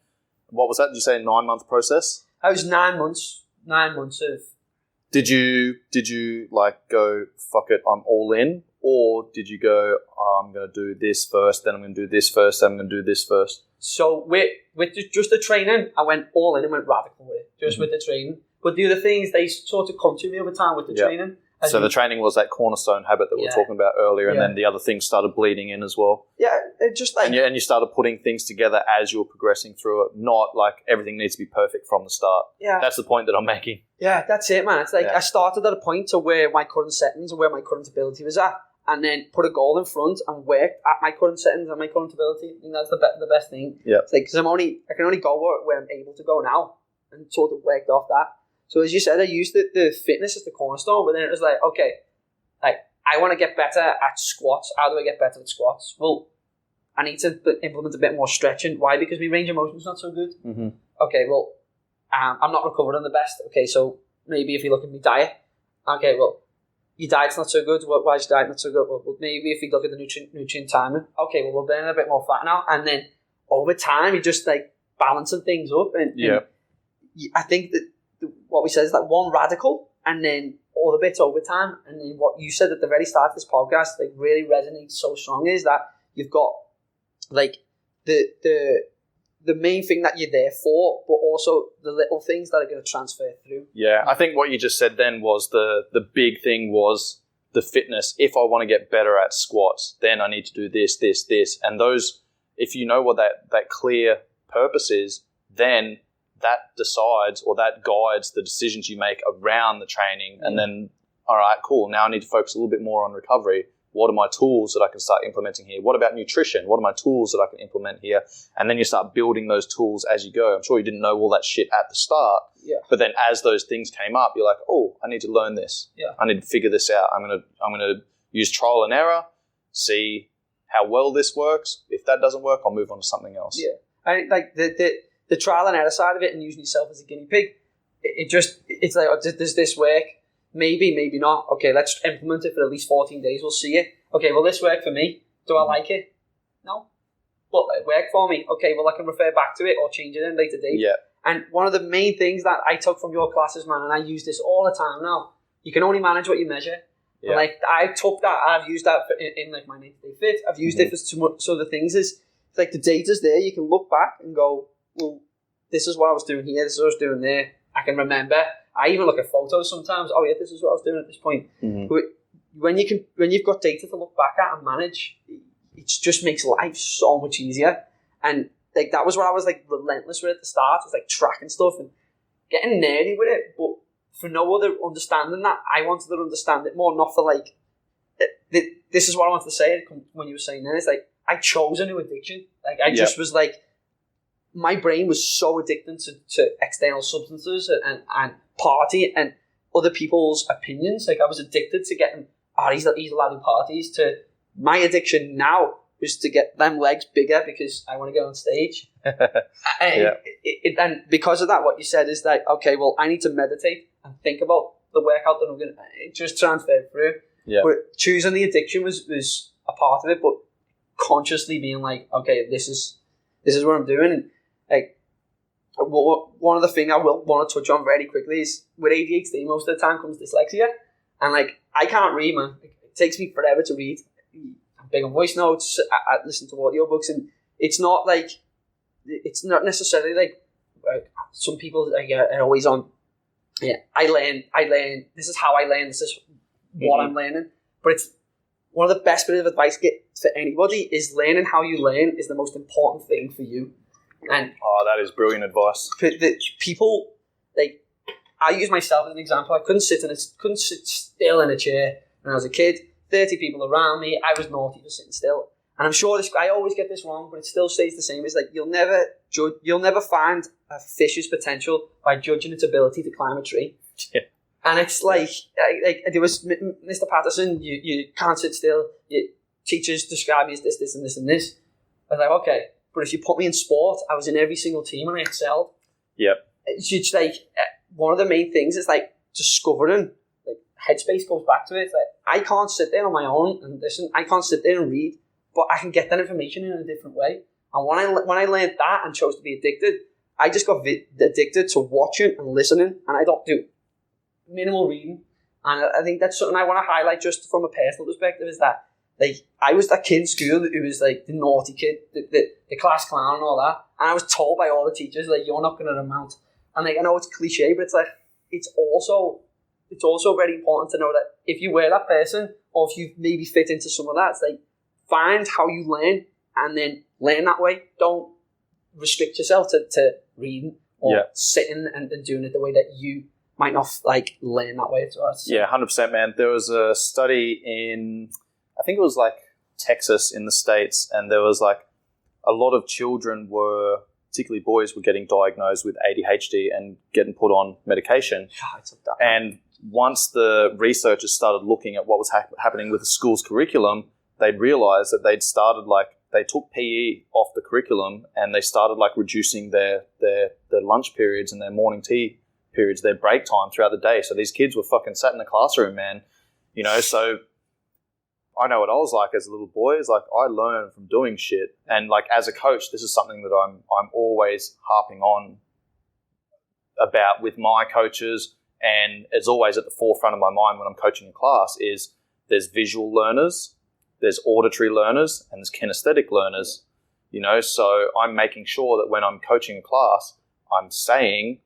What was that? Did you say a 9-month process?
I was 9 months. 9 months of.
Did you like go, fuck it, I'm all in? Or did you go, I'm going to do this first, then I'm going to do this first, then I'm going to do this first?
So with just the training, I went all in and went radical with it, just with the training. But the other things, they sort of come to me over time with the training.
So the training was that cornerstone habit that we were talking about earlier, and then the other things started bleeding in as well.
Yeah, it just like...
And you started putting things together as you were progressing through it, not like everything needs to be perfect from the start.
Yeah.
That's the point that I'm making.
Yeah, that's it, man. It's like I started at a point to where my current settings and where my current ability was at, and then put a goal in front and work at my current settings and my current ability. I think that's the best thing.
Yeah.
It's like, because I can only go where I'm able to go now, and sort of worked off that. So as you said, I used the fitness as the cornerstone, but then it was like, okay, like I want to get better at squats. How do I get better at squats? Well, I need to implement a bit more stretching. Why? Because my range of motion is not so good.
Mm-hmm.
Okay, well, I'm not recovering the best. Okay, so maybe if you look at my diet, okay, well, your diet's not so good. Why is your diet not so good? Well, maybe if you look at the nutrient timing, okay, well, we're burning a bit more fat now. And then over time, you're just like balancing things up. And I think that what we said is like one radical and then all the bits over time. And then what you said at the very start of this podcast, like really resonates so strong, is that you've got like the main thing that you're there for, but also the little things that are going to transfer through.
Yeah, I think what you just said then was the big thing was the fitness. If I want to get better at squats, then I need to do this, this, this. And those, if you know what that clear purpose is, then that decides or that guides the decisions you make around the training. And then, all right, cool, now I need to focus a little bit more on recovery. What are my tools that I can start implementing here? What about nutrition? What are my tools that I can implement here? And then you start building those tools as you go. I'm sure you didn't know all that shit at the start.
Yeah.
But then as those things came up, you're like, oh, I need to learn this.
Yeah.
I need to figure this out. I'm gonna use trial and error, see how well this works. If that doesn't work, I'll move on to something else.
Yeah. I like the trial and error side of it and using yourself as a guinea pig. It's like, oh, does this work? Maybe, maybe not. Okay, let's implement it for at least 14 days. We'll see it. Okay, will this work for me? Do I like it? No. But it worked for me. Okay, well, I can refer back to it or change it in later date.
Yeah.
And one of the main things that I took from your classes, man, and I use this all the time now, you can only manage what you measure. Yeah. And like, I took that, I've used that in like my 90-day fit. I've used it for so the things is, like the data's there, you can look back and go, well, this is what I was doing here, this is what I was doing there. I can remember. I even look at photos sometimes. Oh yeah, this is what I was doing at this point. Mm-hmm. But when you've got data to look back at and manage, it just makes life so much easier. And like that was what I was like relentless with at the start. It was like tracking stuff and getting nerdy with it, but for no other understanding that I wanted to understand it more, not for like this is what I wanted to say when you were saying that. It's like I chose a new addiction. Like I just was like, my brain was so addicted to external substances and party and other people's opinions. Like I was addicted to getting, he's allowed in parties. To my addiction now was to get them legs bigger because I want to get on stage. And because of that, what you said is that, okay, well, I need to meditate and think about the workout that I'm going to, it just transferred through.
Yeah.
But choosing the addiction was a part of it, but consciously being like, okay, this is what I'm doing. And like, one of the things I will want to touch on very quickly is with ADHD, most of the time comes dyslexia. And like, I can't read, man. It takes me forever to read. I'm big on voice notes. I listen to audiobooks, and it's not necessarily like some people are always on. Yeah, I learn. This is how I learn. This is what I'm learning. But it's one of the best bits of advice get for anybody is learning how you learn is the most important thing for you. And
that is brilliant advice.
The people, like, I use myself as an example. I couldn't sit still in a chair when I was a kid. 30 people around me. I was naughty for sitting still. And I'm sure I always get this wrong, but it still stays the same. It's like you'll never find a fish's potential by judging its ability to climb a tree.
Yeah.
And it's like there was Mr. Patterson. You can't sit still. Your teachers describe me as this, and this, and this. I was like, okay, but if you put me in sport, I was in every single team and I excelled.
Yep.
It's just like one of the main things is like discovering. Like headspace goes back to it. It's like I can't sit there on my own and listen. I can't sit there and read, but I can get that information in a different way. And when I learned that and chose to be addicted, I just got addicted to watching and listening, and I don't do minimal reading. And I think that's something I want to highlight just from a personal perspective is that like I was that kid in school who was like the naughty kid, the class clown and all that. And I was told by all the teachers like you're not going to amount. And like I know it's cliche, but it's like it's also very important to know that if you were that person or if you maybe fit into some of that, it's like find how you learn and then learn that way. Don't restrict yourself to reading or sitting and doing it the way that you might not like learn that way. So
yeah, 100%, man. There was a study in, I think it was like Texas in the States, and there was like a lot of children were, particularly boys, were getting diagnosed with ADHD and getting put on medication. And once the researchers started looking at what was happening with the school's curriculum, they'd realized that they'd started they took PE off the curriculum and they started reducing their lunch periods and their morning tea periods, their break time throughout the day. So these kids were fucking sat in the classroom, man. So I know what I was like as a little boy. Is like I learned from doing shit, and as a coach, this is something that I'm always harping on about with my coaches, and it's always at the forefront of my mind when I'm coaching a class. Is there's visual learners, there's auditory learners, and there's kinesthetic learners. So I'm making sure that when I'm coaching a class, I'm saying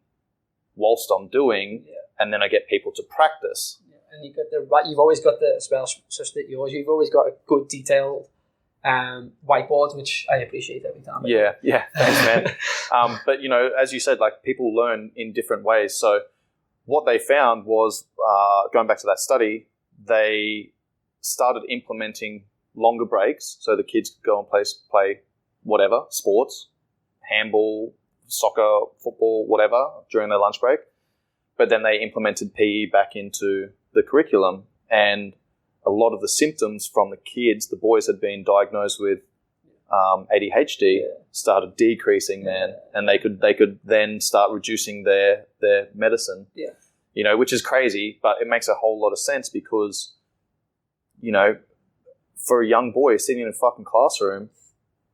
whilst I'm doing, and then I get people to practice.
And you've always got the, as well, such that you've always got a good detailed whiteboard, which I appreciate every time.
Yeah, thanks, man. But as you said, people learn in different ways. So what they found was, going back to that study, they started implementing longer breaks, so the kids could go and play whatever sports, handball, soccer, football, whatever, during their lunch break. But then they implemented PE back into the curriculum, and a lot of the symptoms from the kids, the boys had been diagnosed with ADHD, started decreasing, man, and they could then start reducing their medicine. Yeah, which is crazy, but it makes a whole lot of sense because, for a young boy sitting in a fucking classroom,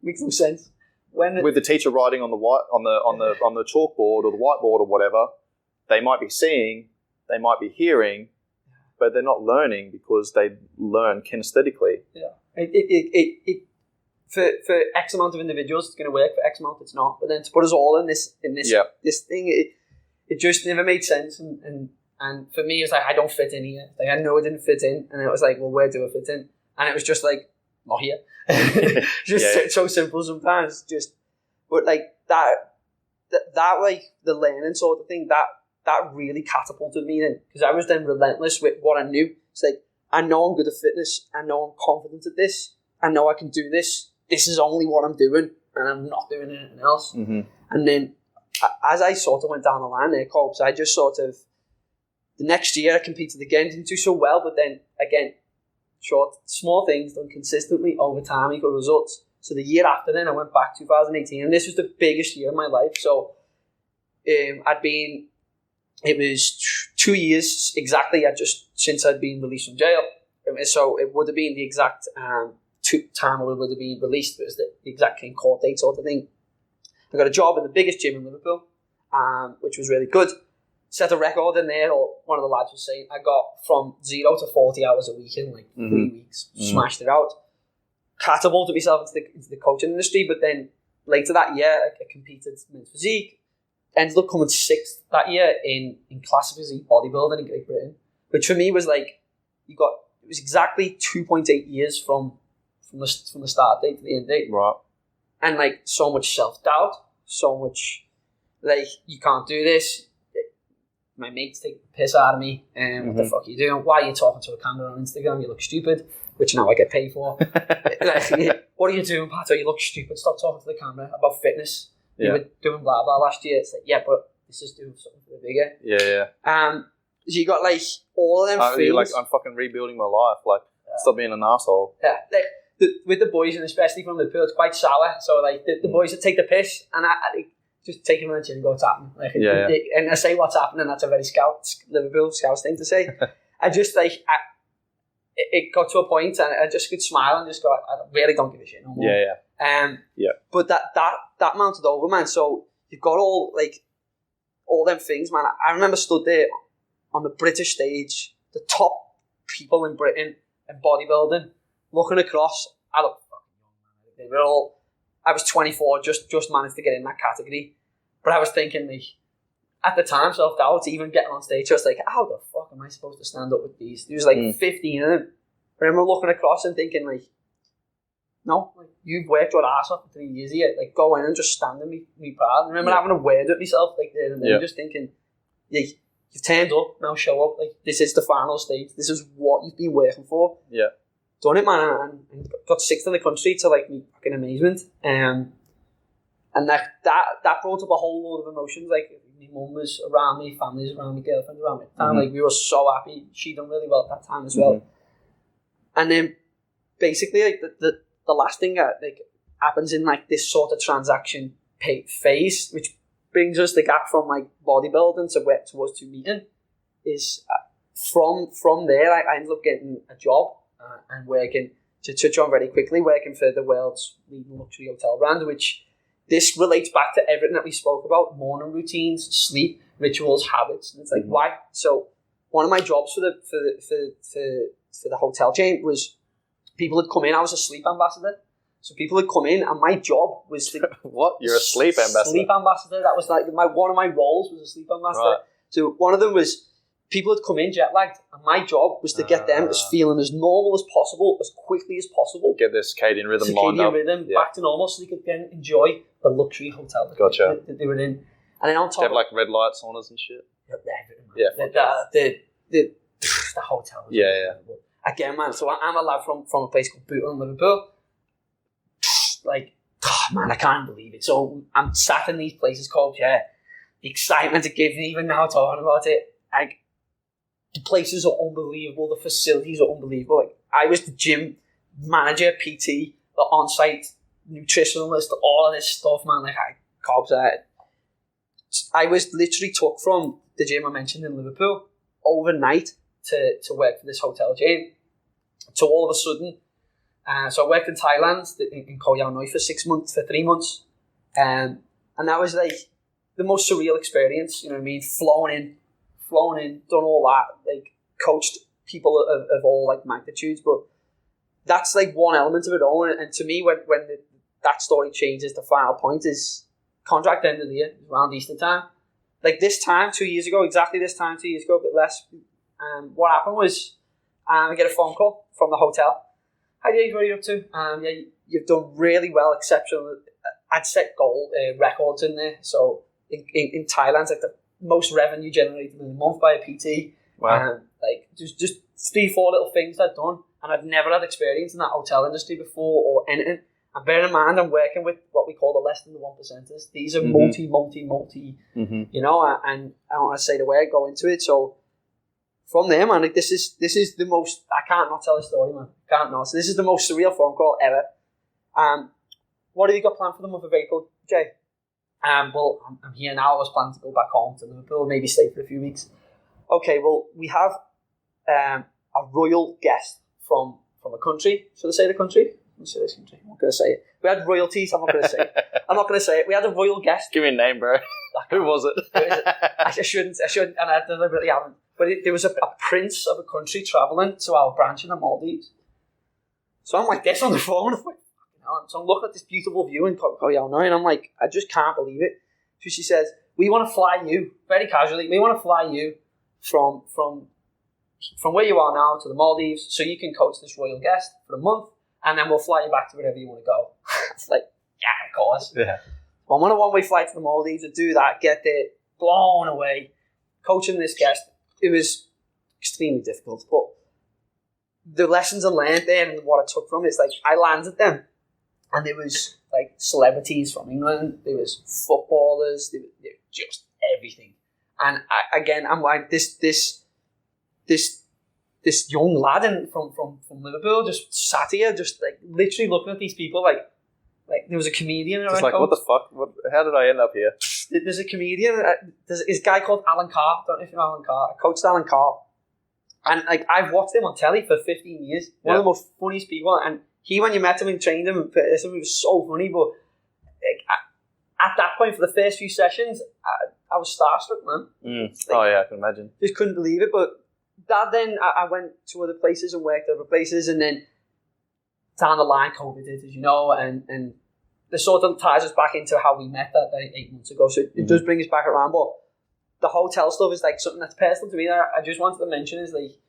makes no sense.
With the teacher writing on the chalkboard or the whiteboard or whatever, they might be seeing, they might be hearing, but they're not learning because they learn kinesthetically.
Yeah, it for X amount of individuals it's going to work. For X amount, it's not. But then to put us all in this thing, it just never made sense. And for me, it's like I don't fit in here. I know I didn't fit in, and it was like, well, where do I fit in? And it was just like not here. So simple sometimes. But that the learning sort of thing that really catapulted me in, because I was then relentless with what I knew. It's like, I know I'm good at fitness. I know I'm confident at this. I know I can do this. This is only what I'm doing, and I'm not doing anything else. Mm-hmm. And then as I sort of went down the line there, Colbs, I just sort of, the next year I competed again, didn't do so well, but then again, small things done consistently over time, equal results. So the year after then, I went back 2018, and this was the biggest year of my life. So it was 2 years exactly since I'd been released from jail. So it would have been the exact time I would have been released. It was the exact clean court date sort of thing. I got a job in the biggest gym in Liverpool, which was really good. Set a record in there, or one of the lads was saying, I got from 0 to 40 hours a week in 3 weeks. Smashed it out. Catapulted myself into the coaching industry, but then later that year, I competed in men's physique. ended up coming 6th that year in class physique bodybuilding in Great Britain, which for me was like, it was exactly 2.8 years from the start date to the end date.
Right.
And like so much self-doubt, so much like, you can't do this. My mates take the piss out of me. What the fuck are you doing? Why are you talking to a camera on Instagram? You look stupid, which now I get paid for. Like, what are you doing, Pato? You look stupid. Stop talking to the camera about fitness. You were doing blah blah last year. It's like, yeah, but this is doing something for the bigger.
Yeah.
So you got like all of them things.
You're like, I'm fucking rebuilding my life. Like, stop being an asshole.
Yeah, like with the boys, and especially from Liverpool, it's quite sour. So like the boys that take the piss, and I just take him on the chin and go, what's happening? Like, and I say what's happening. That's a very Liverpool Scouts thing to say. I just like it got to a point, and I just could smile and just go, I really don't give a shit no more.
Yeah.
But that mounted over, man. So you've got all them things, man. I remember stood there on the British stage, the top people in Britain in bodybuilding, looking across. I look fucking young, man. They were all. I was 24, just managed to get in that category. But I was thinking, like, at the time, self-doubt, even getting on stage, I was like, how the fuck am I supposed to stand up with these? There was like 15 of them. I remember looking across and thinking, like, no, like, you've worked your ass off for 3 years here. Like, go in and just stand and be proud. I remember having a word with myself, like, there and then, just thinking, yeah, you've turned up, now show up. Like, this is the final stage. This is what you've been working for.
Yeah.
Done it, man, and got 6th in the country to like me fucking amazement. And that brought up a whole load of emotions. Like, my mum was around me, family was around me, girlfriend around me. And like, we were so happy. She done really well at that time as well. And then basically, like, the last thing that like happens in like this sort of transaction phase, which brings us the gap from like bodybuilding towards meeting, is from there I ended up getting a job. And working, to touch on very quickly, working for the world's leading luxury hotel brand, which this relates back to everything that we spoke about: morning routines, sleep, rituals, habits. And it's like, why? So one of my jobs for the hotel chain was people had come in. I was a sleep ambassador. So people had come in, and my job was to
what? You're a sleep ambassador.
Sleep ambassador. That was like one of my roles was a sleep ambassador.
Right.
So one of them was. People had come in jet lagged, and my job was to get them as feeling as normal as possible, as quickly as possible.
Get their circadian rhythm lined up.
Back to normal, so they could then enjoy the luxury hotel that they were in. And then on top,
they have like red light saunas and shit.
The hotel. Again, man. So I'm a lad from a place called Bootle in Liverpool. Like, man, I can't believe it. So I'm sat in these places called the excitement it gives me even now talking about it. Like, the places are unbelievable. The facilities are unbelievable. Like, I was the gym manager, PT, the on-site nutritionalist, all of this stuff, man. Like, I was literally took from the gym I mentioned in Liverpool overnight to work for this hotel chain. So all of a sudden, so I worked in Thailand, in Koh Yao Noi for 3 months. And that was like the most surreal experience, you know what I mean? Flown in, done all that, like coached people of all like magnitudes, but that's like one element of it all. And to me, when that story changes, the final point is contract end of the year, around Easter time. Like this time 2 years ago, exactly this time 2 years ago, a bit less. What happened was I get a phone call from the hotel. Hi Jay, what are you up to? You've done really well, exceptional. I'd set records in there. So in Thailand, it's like the most revenue generated in a month by a PT.
Wow.
Like just 3-4 little things I'd done, and I'd never had experience in that hotel industry before or anything. And bear in mind, I'm working with what we call the less than the 1%ers. These are multi, you know, and I don't want to say the word, go into it. So from there, man, like this is the most, I can't not tell the story, man. Can't not. So this is the most surreal phone call ever. What have you got planned for the month of April, Jay? Well, I'm here now. I was planning to go back home to Liverpool, maybe stay for a few weeks. Okay, well, we have a royal guest from a country. Should I say the country? Let's say this country. I'm not going to say it. We had royalties. I'm not going to say it. I'm not going to say it. We had a royal guest.
Give me a name, bro. Who was it?
I shouldn't, and I deliberately haven't. But there was a prince of a country travelling to our branch in the Maldives. So I'm like this on the phone. So I'm looking at this beautiful view in Koh Yao Noi, and I'm like, I just can't believe it. So she says, we want to fly you, very casually, we want to fly you from where you are now to the Maldives so you can coach this royal guest for a month, and then we'll fly you back to wherever you want to go. It's like, yeah, of course.
Yeah.
I'm on a one-way flight to the Maldives to do that, get there, blown away, coaching this guest. It was extremely difficult, but the lessons I learned there and what I took from it is like I landed them, and there was like celebrities from England, there was footballers, there was just everything. And I'm like this young lad from Liverpool just sat here, just like literally looking at these people like there was a comedian.
Just like, what the fuck? How did I end up here?
There's a comedian. There's this guy called Alan Carr. I don't know if you know Alan Carr. I coached Alan Carr. And like I've watched him on telly for 15 years. One of the most funniest people. And he, when you met him and trained him, it was so funny. But like, at that point, for the first few sessions, I was starstruck, man.
Like, I can imagine.
Just couldn't believe it. But that then I went to other places and worked other places, and then down the line, COVID did, as you know, and the sort of ties us back into how we met that 8 months ago. So it does bring us back around, but the hotel stuff is like something that's personal to me that I just wanted to mention is like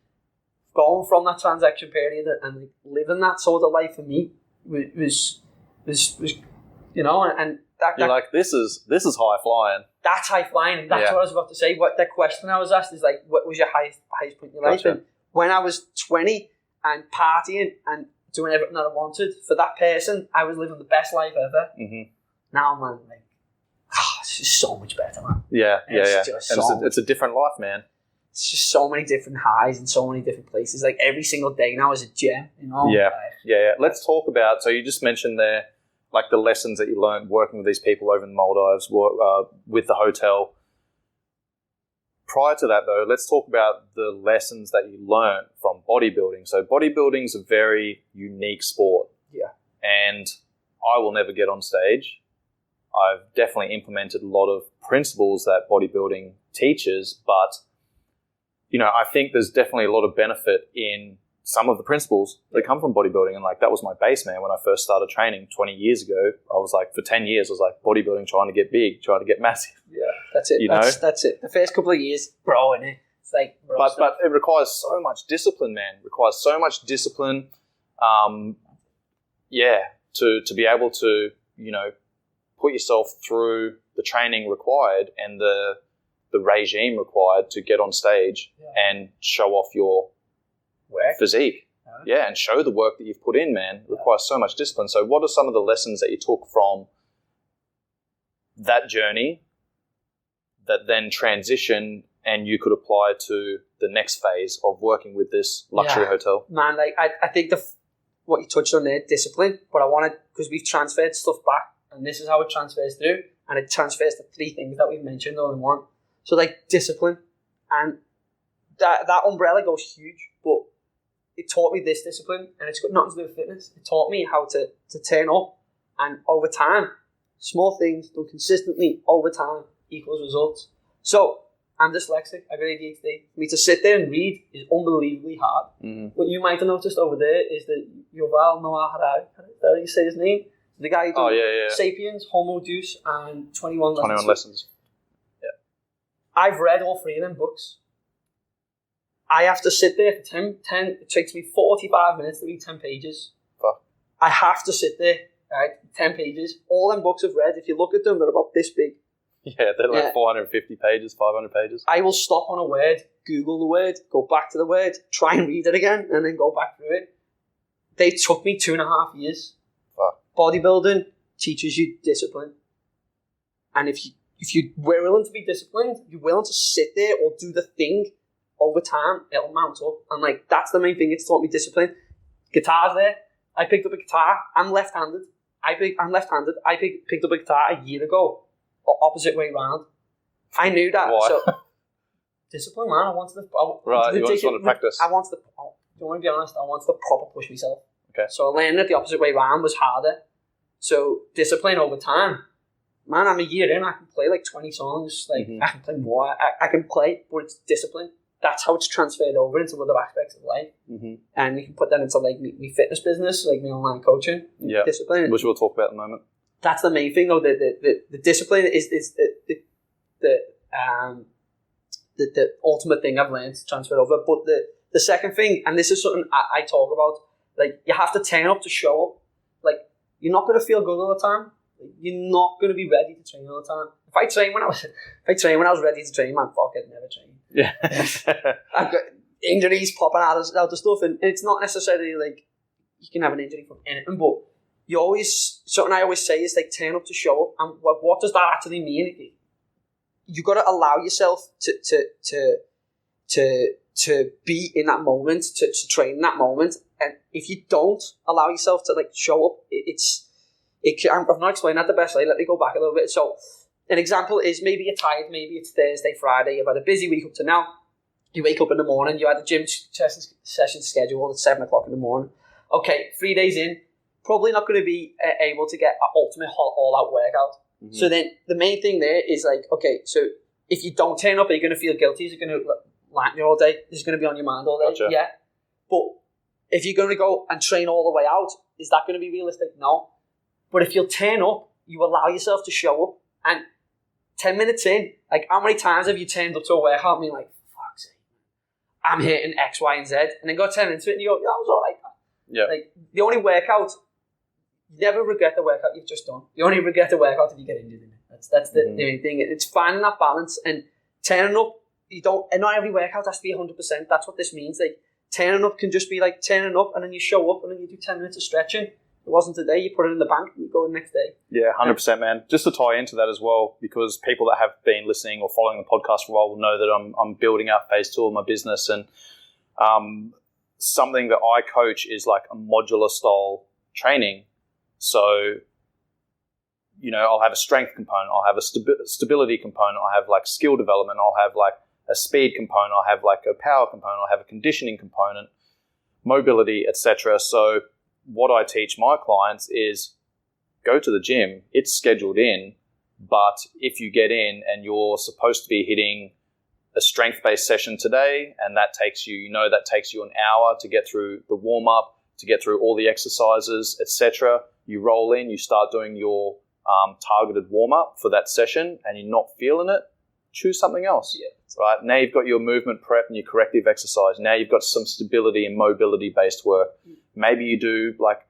going from that transaction period and like living that sort of life for me was you know, and
you're like, this is high flying.
That's high flying, and that's what I was about to say. What the question I was asked is like, what was your highest point in your life? And when I was 20 and partying and doing everything that I wanted, for that person, I was living the best life ever. Mm-hmm. Now, man, like, it's just so much better, man.
Yeah.
And
it's a different life, man.
It's just so many different highs and so many different places. Like every single day now is a gem, you know?
Yeah. Let's talk about, so you just mentioned there, like the lessons that you learned working with these people over in the Maldives, with the hotel. Prior to that, though, let's talk about the lessons that you learned from bodybuilding. So bodybuilding is a very unique sport.
Yeah.
And I will never get on stage. I've definitely implemented a lot of principles that bodybuilding teaches, but, you know, I think there's definitely a lot of benefit in some of the principles that come from bodybuilding. And like, that was my base, man. When I first started training 20 years ago, I was like, for 10 years, I was like bodybuilding, trying to get big, trying to get massive.
Yeah, that's it. That's it. The first couple of years, bro, innit? It's like, bro,
but it requires so much discipline, man. It requires so much discipline. To be able to, you know, put yourself through the training required and the regime required to get on stage and show off your physique. Yeah, and show the work that you've put in, man. It requires so much discipline. So what are some of the lessons that you took from that journey that then transitioned and you could apply to the next phase of working with this luxury hotel?
Man, like I think what you touched on there, discipline, but I wanted, because we've transferred stuff back, and this is how it transfers through, and it transfers to 3 things that we've mentioned all in one. So like discipline, and that umbrella goes huge, but it taught me this discipline, and it's got nothing to do with fitness. It taught me how to turn up, and over time, small things done consistently over time equals results. So I'm dyslexic, I got ADHD. For me to sit there and read is unbelievably hard. Mm-hmm. What you might have noticed over there is that Yuval Noah Harari, how do you say his name? The guy who did Sapiens, Homo Deus, and 21 Lessons.
21 Lessons. Yeah.
I've read all 3 of them books. I have to sit there for 10 it takes me 45 minutes to read 10 pages.
Fuck.
I have to sit there, right, 10 pages. All them books I've read, if you look at them, they're about this big.
Yeah, they're like 450 pages, 500 pages.
I will stop on a word, Google the word, go back to the word, try and read it again, and then go back through it. They took me 2.5 years.
Fuck.
Bodybuilding teaches you discipline. And if you're willing to be disciplined, you're willing to sit there or do the thing, over time, it'll mount up. And like, that's the main thing. It's taught me discipline. Guitar's there. I picked up a guitar. I'm left-handed. I'm left-handed. I picked up a guitar a year ago, opposite way round. I knew that.
Why?
So, discipline, man. I wanted to...
You just wanted to practice.
I wanted to... Don't want to be honest. I wanted to proper push myself.
Okay.
So learning it the opposite way round was harder. So discipline over time. Man, I'm a year in. I can play like 20 songs. Like, I can play more. I can play, but it's discipline. That's how it's transferred over into other aspects of life. Mm-hmm. And you can put that into like my fitness business, like my online coaching, discipline.
Which we'll talk about in a moment.
That's the main thing though. The discipline is the ultimate thing I've learned to transfer over. But the second thing, and this is something I talk about, like, you have to turn up to show up. Like, you're not going to feel good all the time. You're not going to be ready to train all the time. If I train when I was ready to train, man, fuck, I'd never train.
Yeah.
I've got injuries popping out of stuff, and it's not necessarily like you can have an injury from anything, but something I always say is, like, turn up to show up. And what does that actually mean? You got to allow yourself to be in that moment, to train in that moment. And if you don't allow yourself to, like, show up, I've not explained that the best way. Let me go back a little bit. So an example is, maybe you're tired, maybe it's Thursday, Friday, you've had a busy week up to now. You wake up in the morning, you had a gym session scheduled at 7 o'clock in the morning. Okay, 3 days in, probably not going to be able to get an ultimate all-out workout. Mm-hmm. So then the main thing there is, like, okay, so if you don't turn up, are you going to feel guilty? Is it going to line you all day? Is it going to be on your mind all day?
Gotcha.
Yeah. But if you're going to go and train all the way out, is that going to be realistic? No. But if you'll turn up, you allow yourself to show up, and 10 minutes in, like, how many times have you turned up to a workout and been like, fuck's sake, I'm hitting X, Y, and Z, and then go 10 minutes into it and you go, yeah, I was all right.
Yeah.
Like, the only workout, you never regret the workout you've just done. You only regret the workout if you get injured in it. That's the main thing. It's finding that balance and turning up. And not every workout has to be 100%. That's what this means. Like, turning up can just be like turning up, and then you show up and then you do 10 minutes of stretching. It wasn't today, you put it in the bank and you go the next day.
Yeah, 100%, man. Just to tie into that as well, because people that have been listening or following the podcast for a while will know that I'm building out phase 2 of my business, and something that I coach is like a modular style training. So, you know, I'll have a strength component, I'll have a stability component, I'll have like skill development, I'll have like a speed component, I'll have like a power component, I'll have a conditioning component, mobility, etc. So what I teach my clients is, go to the gym, it's scheduled in, but if you get in and you're supposed to be hitting a strength-based session today, and that takes you an hour to get through the warm-up, to get through all the exercises, etc. You roll in, you start doing your targeted warm-up for that session, and you're not feeling it, choose something else. Yeah. Right? Now you've got your movement prep and your corrective exercise. Now you've got some stability and mobility-based work. Maybe you do like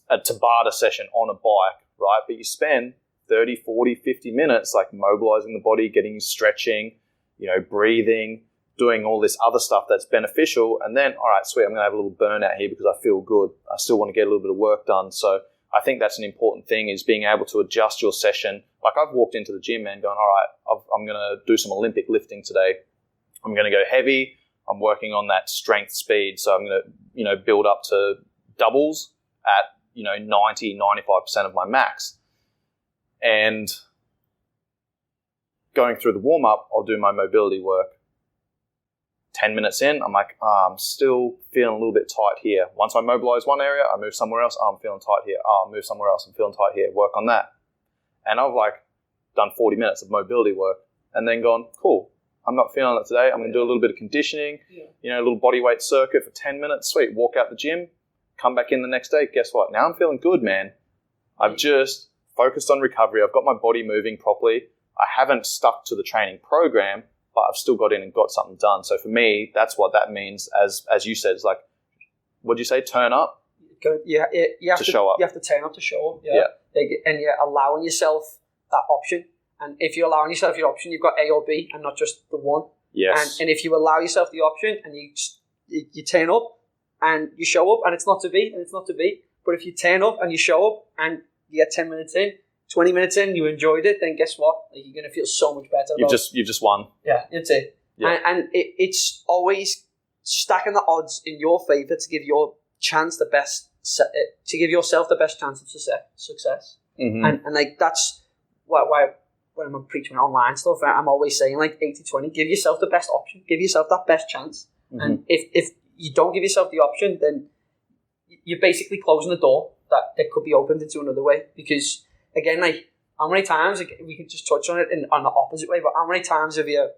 a Tabata session on a bike, right? But you spend 30, 40, 50 minutes like mobilizing the body, getting stretching, you know, breathing, doing all this other stuff that's beneficial. And then, all right, sweet, I'm going to have a little burnout here because I feel good. I still want to get a little bit of work done. So I think that's an important thing, is being able to adjust your session. Like, I've walked into the gym and going, all right, I'm going to do some Olympic lifting today. I'm going to go heavy. I'm working on that strength speed. So I'm going to, you know, build up to doubles at, you know, 90, 95% of my max. And going through the warm-up, I'll do my mobility work. 10 minutes in, I'm like, I'm still feeling a little bit tight here. Once I mobilize one area, I move somewhere else. I'm feeling tight here. I'll move somewhere else. I'm feeling tight here. Work on that. And I've like done 40 minutes of mobility work and then gone, cool, I'm not feeling it today. I'm going to do a little bit of conditioning, you know, a little body weight circuit for 10 minutes. Sweet. Walk out the gym, come back in the next day. Guess what? Now I'm feeling good, man. I've just focused on recovery. I've got my body moving properly. I haven't stuck to the training program, but I've still got in and got something done. So for me, that's what that means. As you said, it's like, what'd you say? Turn up?
You have to
show up.
You have to turn up to show up. Yeah. And you're allowing yourself that option. And if you're allowing yourself your option, you've got A or B and not just the one.
Yes.
And if you allow yourself the option and you turn up and you show up and it's not to be, and it's not to be. But if you turn up and you show up and you get 10 minutes in, 20 minutes in, you enjoyed it, then guess what? Like, you're going to feel so much better.
You've just won.
Yeah, that's it. Yeah. And it's always stacking the odds in your favour to give your chance the best, to give yourself the best chance of success. Mm-hmm. And like, that's why when I'm preaching online stuff, I'm always saying like 80-20, give yourself the best option, give yourself that best chance. Mm-hmm. And if you don't give yourself the option, then you're basically closing the door that could be opened into another way. Because again, like, how many times, like, we can just touch on it on the opposite way, but how many times have you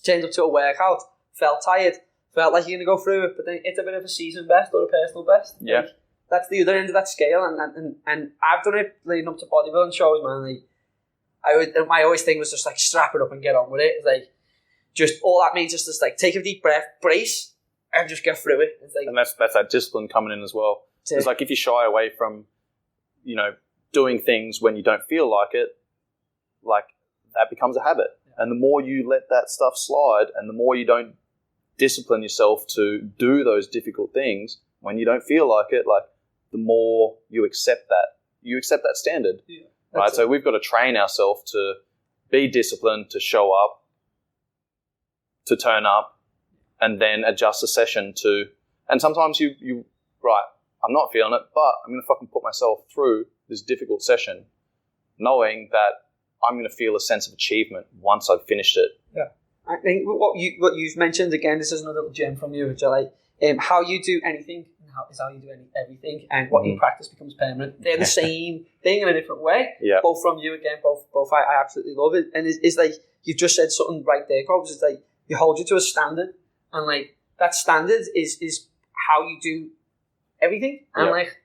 turned up to a workout, felt tired, felt like you're going to go through it, but then it's a bit of a season best or a personal best?
Yeah.
Like, that's the other end of that scale, and I've done it leading up to bodybuilding shows, man. Like, my always thing was just like strap it up and get on with it. It's like, just all that means is just like take a deep breath, brace, and just get through it. It's like,
and that's that discipline coming in as well. It's like if you shy away from, doing things when you don't feel like it, like that becomes a habit. Yeah. And the more you let that stuff slide, and the more you don't discipline yourself to do those difficult things when you don't feel like it, like the more you accept that. You accept that standard. Yeah, right? So we've got to train ourselves to be disciplined, to show up, to turn up, and then adjust the session to, and sometimes you right, I'm not feeling it, but I'm going to fucking put myself through this difficult session knowing that I'm going to feel a sense of achievement once I've finished it.
Yeah. I think what you've mentioned, again, this is another little gem from you, which I like, how you do anything is how you do everything, and what you practice becomes permanent. They're the same thing in a different way. Yeah. Both from you, again, both I absolutely love it. And it's like, you've just said something right there, Cobbs. It's like, you hold you to a standard, and like that standard is how you do everything. And like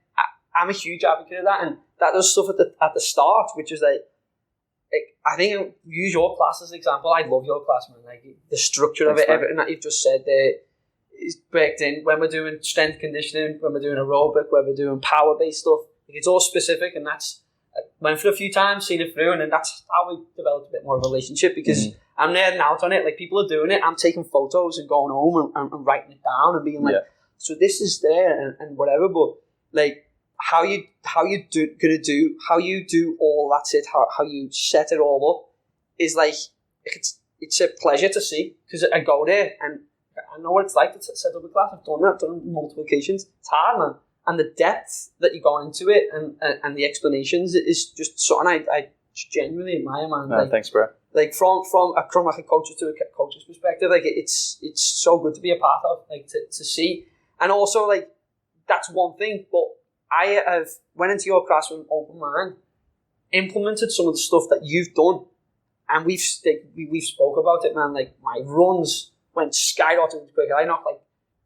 I'm a huge advocate of that, and that does stuff at the start, which is like I think I'll use your class as an example. I love your class, man. Like the structure of it, everything that you've just said there is baked in. When we're doing strength conditioning, when we're doing aerobic, when we're doing power based stuff, like it's all specific, and that's I went through a few times, seen it through, and then that's how we developed a bit more of a relationship, because I'm nerding out on it. Like, people are doing it, I'm taking photos and going home and writing it down and being like, so this is there and whatever. But like how you do all that's it, how you set it all up is like, it's a pleasure to see, because I go there and I know what it's like to set up a class. I've done it on multiple occasions. It's hard, man. And the depth that you go into it and the explanations is just something I genuinely admire, man.
No, thanks, bro.
Like from like a coach's to a coach's perspective, like it's so good to be a part of, like to see. And also, like, that's one thing, but I have went into your class with an open mind, implemented some of the stuff that you've done, and we've spoke about it, man. Like, my runs went skyrocketing quick. I knocked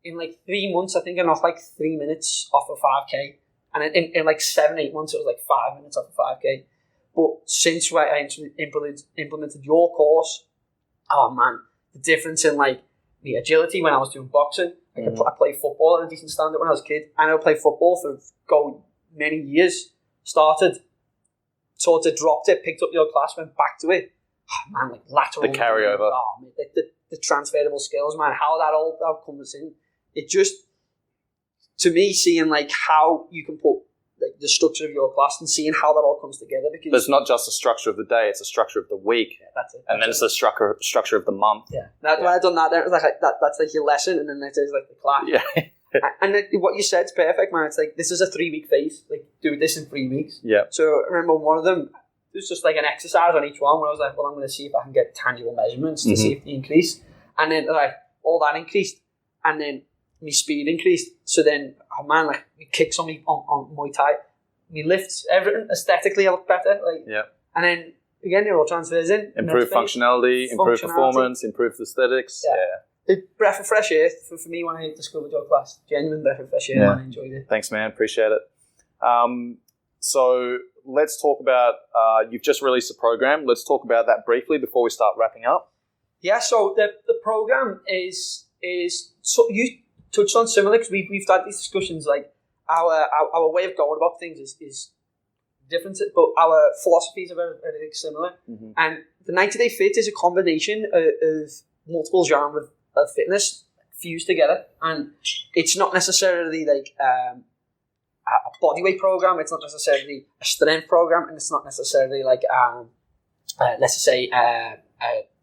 in 3 months, I think I knocked 3 minutes off a 5K. And in 7-8 months, it was 5 minutes off a 5K. But since I implemented your course, oh man, the difference in the agility when I was doing boxing. I played football at a decent standard when I was a kid. I never played football for many years. Started, sort of dropped it, picked up your class, went back to it. Oh, man, lateral.
The carryover.
Oh, man, the transferable skills, man, how that all comes in. It just, to me, seeing how you can put the structure of your class and seeing how that all comes together. Because
but it's not just the structure of the day; it's the structure of the week.
Yeah, that's it.
And then it's the structure of the month.
Yeah. When I done that, there, it was that's your lesson, and then there's the class.
Yeah.
And what you said is perfect, man. It's this is a 3-week phase. Do this in 3 weeks.
Yeah.
So I remember one of them. It was just an exercise on each one where I was like, well, I'm going to see if I can get tangible measurements to see if they increase. And then all that increased, and then my speed increased. So then, oh man, me kicks on me on Muay Thai, me lifts, everything aesthetically I look better. And then again, it all transfers in.
Improve functionality, improve performance, improve aesthetics. Yeah.
Breath of fresh air for me when I discovered your class. Genuine breath of fresh air, man. I enjoyed it.
Thanks, man. Appreciate it. So let's talk about, you've just released a program. Let's talk about that briefly before we start wrapping up.
Yeah, so the program is so you touched on similar, because we've had these discussions, our way of going about things is different, but our philosophies are very, very similar. And the 90-day fit is a combination of multiple genres of fitness fused together, and it's not necessarily a bodyweight program, it's not necessarily a strength program, and it's not necessarily let's just say a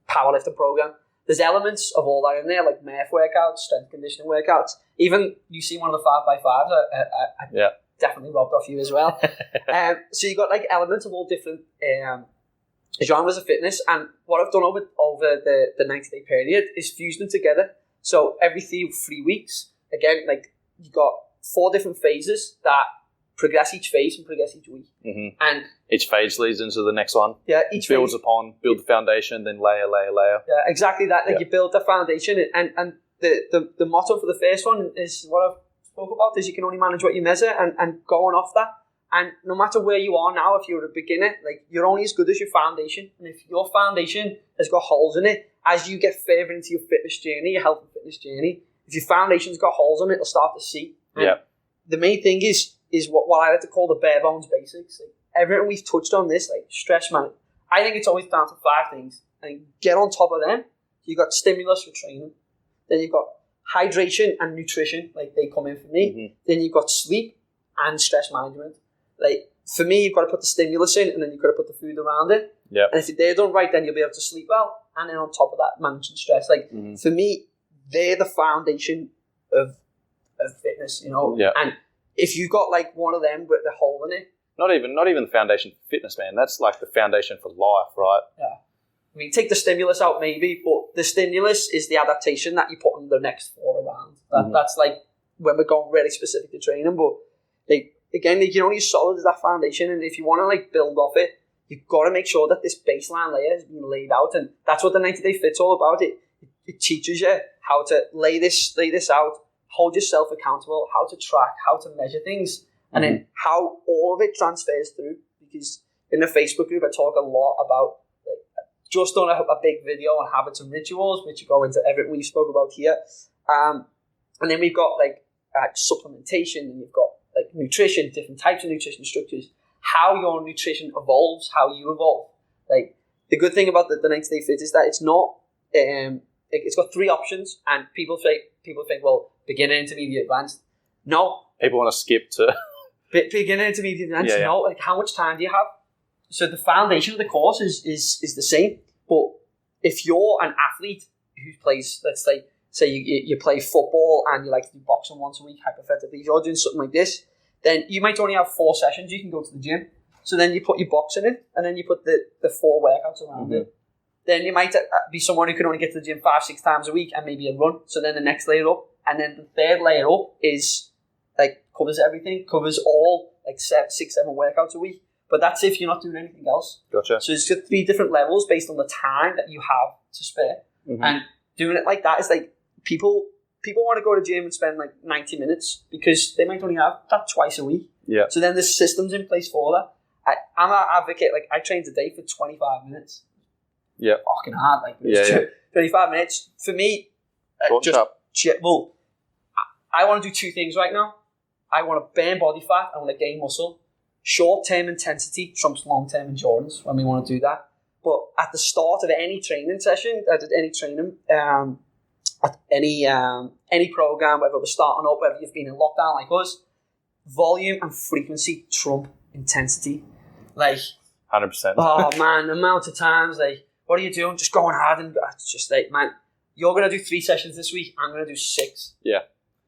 powerlifting program. There's elements of all that in there, like MAF workouts, strength conditioning workouts. Even you see one of the 5x5s, I definitely robbed off you as well. So you got elements of all different genres of fitness. And what I've done over the 90-day period is fuse them together. So every 3 weeks, again, you got 4 different phases that progress each phase and progress each week. And
each phase leads into the next one.
Yeah,
each builds build the foundation, then layer.
Yeah, exactly that. You build the foundation, and the motto for the first one is what I've spoke about, is you can only manage what you measure, and going off that, And no matter where you are now, if you're a beginner, like, you're only as good as your foundation. And if your foundation has got holes in it, as you get further into your fitness journey, your health and fitness journey, if your foundation's got holes in it, it'll start to seep. And the main thing is what I like to call the bare bones basics. Like, everything we've touched on this, like stress management, I think it's always down to 5 things. And get on top of them. You've got stimulus for training. Then you've got hydration and nutrition, like they come in for me.
Mm-hmm.
Then you've got sleep and stress management. Like, for me, you've got to put the stimulus in, and then you've got to put the food around it.
Yeah.
And if they're done right, then you'll be able to sleep well. And then on top of that, managing stress. Like, for me, they're the foundation of fitness, you know.
Yeah.
And if you've got like one of them with the hole in it,
not even the foundation for fitness, man. That's like the foundation for life, right?
yeah. I mean, take the stimulus out maybe, but the stimulus is the adaptation that you put on the next 4 rounds. That's like when we're going really specific to training. But like, again, like, you're only as solid as that foundation, and if you want to like build off it, you've got to make sure that this baseline layer has been laid out, and that's what the 90-day fit's all about. It teaches you how to lay this out, hold yourself accountable, how to track, how to measure things, and then how all of it transfers through. Because in the Facebook group, I talk a lot about, like, just done a big video on habits and rituals, which go into everything we spoke about here. And then we've got like supplementation, and you've got like nutrition, different types of nutrition structures, how your nutrition evolves, how you evolve. Like, the good thing about the 90-day fit is that it's not, it's got 3 options, and people think, well, beginner, intermediate, advanced. No.
People want to skip to
beginner, intermediate, advanced.
Yeah.
No. Like, how much time do you have? So the foundation of the course is the same. But if you're an athlete who plays, let's say you play football and you like to do boxing once a week, hypothetically, if you're doing something like this, then you might only have 4 sessions. You can go to the gym. So then you put your boxing in, and then you put the 4 workouts around it. Then you might be someone who can only get to the gym 5-6 times a week and maybe a run. So then the next layer up, and then the third layer up is like covers everything, covers all like 6-7 workouts a week. But that's if you're not doing anything else.
Gotcha.
So it's got 3 different levels based on the time that you have to spare. And doing it like that is like, people want to go to the gym and spend like 90 minutes because they might only have that twice a week.
Yeah.
So then there's systems in place for that. I'm an advocate. Like, I train today for 25 minutes.
Yeah.
Fucking hard. Like, 25 minutes for me. Well, I want to do 2 things right now. I want to burn body fat. I want to gain muscle. Short-term intensity trumps long-term endurance when we want to do that. But at the start of any training session, at any program, whether we're starting up, whether you've been in lockdown like us, volume and frequency trump intensity. Like,
100%.
Oh man, the amount of times, like, what are you doing? Just going hard, and it's just like, man, you're gonna do 3 sessions this week. I'm gonna do 6.
Yeah.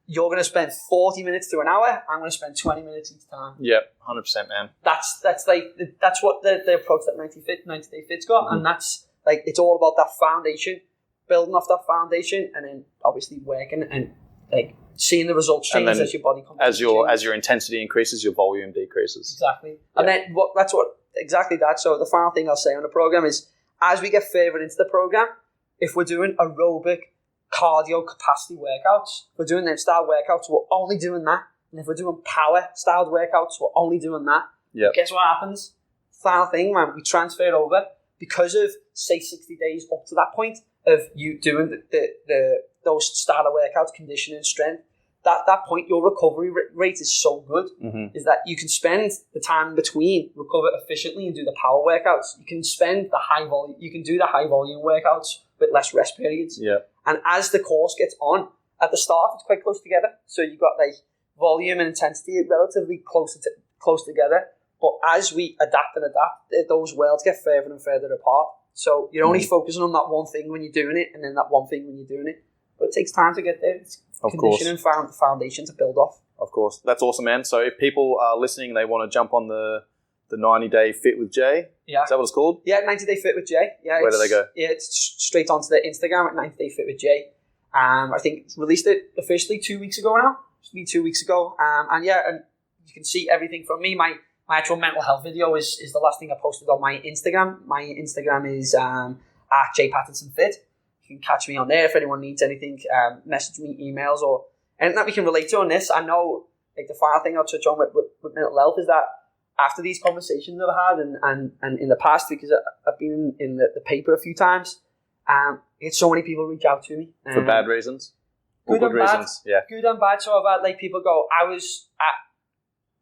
You're gonna spend 40 minutes to an hour. I'm gonna spend 20 minutes each time.
Yep, 100%, man.
That's what the approach that 90-day fit's got, and that's like, it's all about that foundation, building off that foundation, and then obviously working and like seeing the results change as your body comes.
As your intensity increases, your volume decreases.
Exactly, and then exactly that. So the final thing I'll say on the program is, as we get further into the program, if we're doing aerobic, cardio capacity workouts, if we're doing them style workouts, we're only doing that. And if we're doing power styled workouts, we're only doing that.
Yeah.
Guess what happens? Final thing, man, we transfer over because of, say, 60 days up to that point of you doing those style of workouts, conditioning, strength. That point, your recovery rate is so good, is that you can spend the time in between, recover efficiently, and do the power workouts. You can spend the high volume. You can do the high volume workouts with less rest periods.
Yeah.
And as the course gets on, at the start, it's quite close together. So you've got like volume and intensity relatively close together. But as we adapt, those worlds get further and further apart. So you're only focusing on that one thing when you're doing it, and then that one thing when you're doing it. But it takes time to get there. It's conditioning, foundation to build off.
Of course. That's awesome, man. So if people are listening and they want to jump on the 90-day fit with Jay, is that what it's called?
Yeah, 90-day fit with Jay. Yeah,
where do they go?
Yeah, it's straight onto the Instagram at 90-day fit with Jay. I think released it officially 2 weeks ago now. It's been 2 weeks ago. And you can see everything from me. My actual mental health video is the last thing I posted on my Instagram. My Instagram is at Jay Pattinson Fit. You can catch me on there if anyone needs anything. Message me, emails, or anything that we can relate to on this. I know, like, the final thing I'll touch on with mental health is that after these conversations I've had and in the past, because I've been in the paper a few times, I get so many people reach out to me.
For bad reasons? Or good
and
reasons?
Bad,
yeah.
Good and bad. So I've had like people go,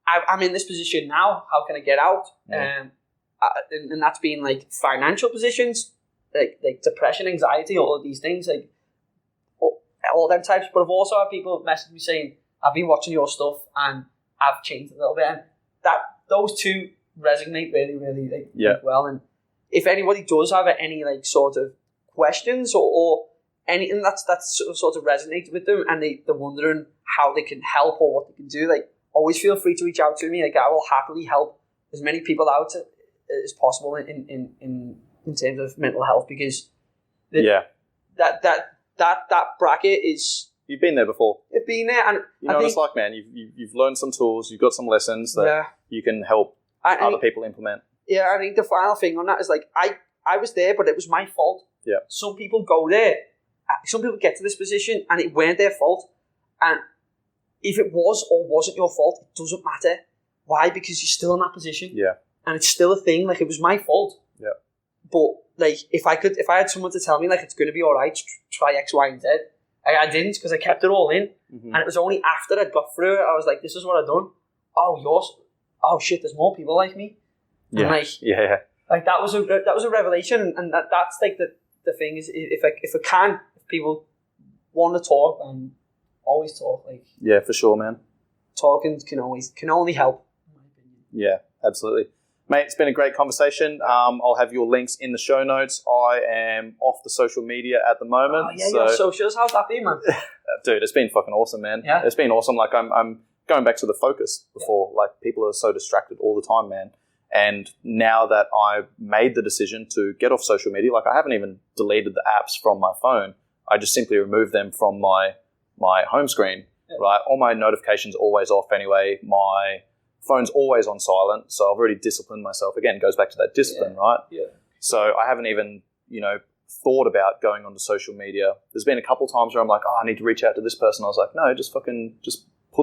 I'm in this position now, how can I get out? And that's been like financial positions, like depression, anxiety, all of these things, like all them types. But I've also had people message me saying, I've been watching your stuff and I've changed a little bit. And those two resonate really, really like, well. And if anybody does have any like sort of questions or anything that's sort of resonated with them and they're wondering how they can help or what they can do, like, always feel free to reach out to me. Like, I will happily help as many people out as possible in terms of mental health, because that bracket is.
You've been there before.
I've been there, and
you know what it's like, man. You've learned some tools. You've got some lessons that you can help other people implement.
Yeah, I think the final thing on that is like I was there, but it was my fault.
Yeah.
Some people go there. Some people get to this position, and it weren't their fault. And if it was or wasn't your fault, it doesn't matter. Why? Because you're still in that position.
Yeah.
And it's still a thing. Like, it was my fault.
Yeah.
But like, if I had someone to tell me like it's going to be all right, try X, Y, and Z. I didn't, because I kept it all in, and it was only after I got through it I was like, "This is what I've done." Oh shit! There's more people like me.
Yeah.
And like that was a revelation, and that's like the thing is, if people want to talk, and always talk. Like,
yeah, for sure, man.
Talking can only help. In my opinion.
Yeah, absolutely. Mate, it's been a great conversation. I'll have your links in the show notes. I am off the social media at the moment.
Oh, yeah, your socials. How's that been, man?
Dude, it's been fucking awesome, man.
Yeah.
It's been awesome. Like, I'm going back to the focus before. Like, people are so distracted all the time, man. And now that I've made the decision to get off social media, like, I haven't even deleted the apps from my phone. I just simply removed them from my home screen, right? All my notifications always off anyway. My phone's always on silent, so I've already disciplined myself. Again, it goes back to that discipline, right?
Yeah.
So I haven't even, thought about going onto social media. There's been a couple times where I'm like, I need to reach out to this person. I was like, no, just put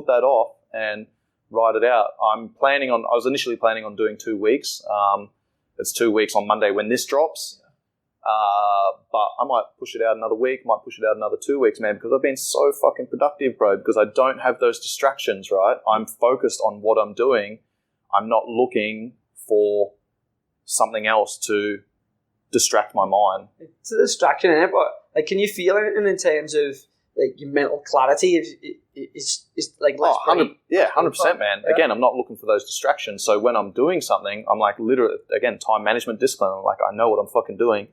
that off and ride it out. I was initially planning on doing 2 weeks. It's 2 weeks on Monday when this drops. But I might push it out another week, might push it out another 2 weeks, man, because I've been so fucking productive, bro, because I don't have those distractions, right? I'm focused on what I'm doing. I'm not looking for something else to distract my mind.
It's a distraction, isn't it? But like, can you feel it in terms of like your mental clarity is like less?
100%, man. Yeah. Again, I'm not looking for those distractions. So when I'm doing something, I'm like, literally, again, time management, discipline. I'm like, I know what I'm fucking doing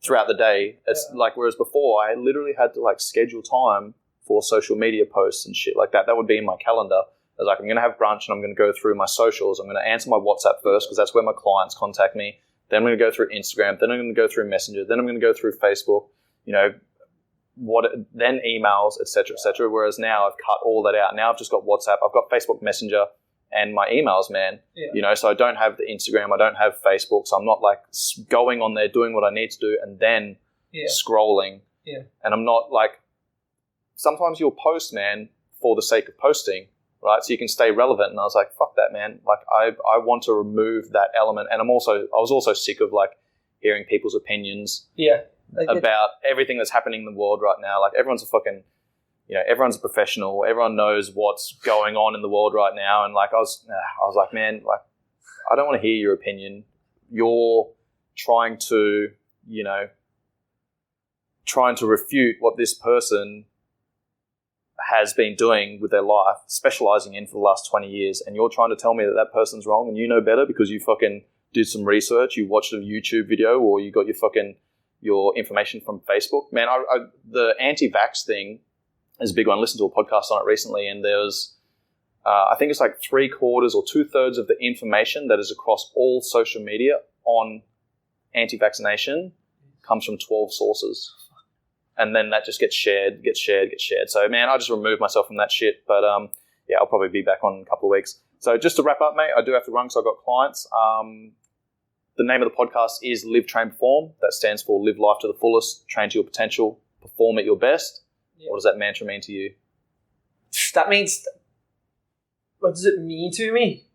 throughout the day. It's like, whereas before I literally had to like schedule time for social media posts and shit like that. That would be in my calendar. I was like, I'm going to have brunch and I'm going to go through my socials. I'm going to answer my WhatsApp first because that's where my clients contact me. Then I'm going to go through Instagram. Then I'm going to go through Messenger. Then I'm going to go through Facebook, then emails, etc., etc. Whereas now I've cut all that out. Now I've just got WhatsApp. I've got Facebook Messenger and my emails, man. Yeah. So I don't have the Instagram. I don't have Facebook. So I'm not like going on there, doing what I need to do and then scrolling.
Yeah.
And I'm not like, sometimes you'll post, man, for the sake of posting, right? So you can stay relevant. And I was like, fuck that, man. Like I want to remove that element. And I was also sick of like hearing people's opinions.
Yeah.
About everything that's happening in the world right now. Like everyone's a fucking, everyone's a professional. Everyone knows what's going on in the world right now. And like I was like, man, like I don't want to hear your opinion. You're trying to refute what this person has been doing with their life, specializing in for the last 20 years, and you're trying to tell me that person's wrong and you know better because you fucking did some research, you watched a YouTube video, or you got your information from Facebook. Man, the anti-vax thing is a big one. I listened to a podcast on it recently, and there's, I think it's like 3/4 or 2/3 of the information that is across all social media on anti-vaccination comes from 12 sources. And then that just gets shared. So, man, I just removed myself from that shit. But, I'll probably be back on in a couple of weeks. So just to wrap up, mate, I do have to run because I've got clients. The name of the podcast is Live, Train, Perform. That stands for live life to the fullest, train to your potential, perform at your best. Yeah. What does that mantra mean to you?
That means, what does it mean to me?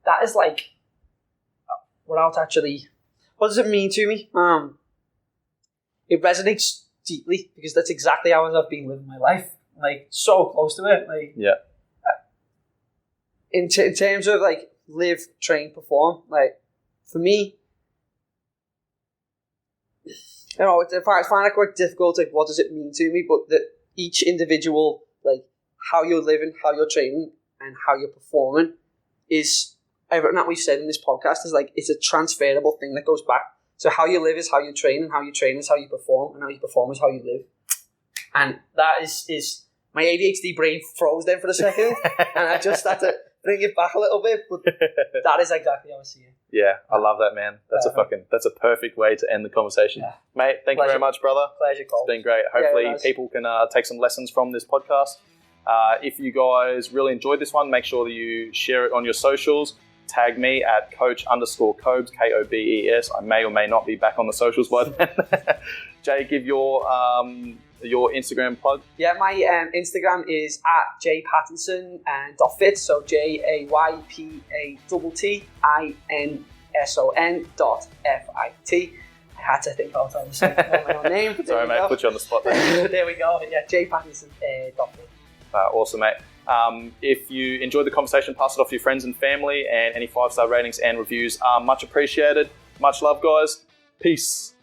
that is like, without actually, what does it mean to me? It resonates deeply because that's exactly how I've been living my life. Like, so close to it. Like,
Yeah.
In terms of like live, train, perform, like for me, you know, I find it quite difficult. Like, what does it mean to me? But that each individual, like how you're living, how you're training, and how you're performing, is everything that we've said in this podcast is like it's a transferable thing that goes back. So how you live is how you train, and how you train is how you perform, and how you perform is how you live. And that is my ADHD brain froze then for a second, and I just had to bring it back a little bit. But that is exactly how I see it.
Yeah, I love that, man. That's a perfect way to end the conversation.
Yeah.
Mate, thank you very much, brother.
Pleasure, Cole.
It's been great. Hopefully
it has.
people can take some lessons from this podcast. If you guys really enjoyed this one, make sure that you share it on your socials. Tag me at coach_Kobes, Kobes. I may or may not be back on the socials by then. Jay, give your Instagram plug.
Yeah, my Instagram is at Jay Pattinson and .fit, so JayPattinson.fit. I had to think out on my own name.
Sorry, mate, put you on the spot there.
There we go. Yeah, Jay Pattinson .fit.
Awesome, mate. If you enjoyed the conversation, pass it off to your friends and family, and any 5-star ratings and reviews are much appreciated. Much love, guys. Peace.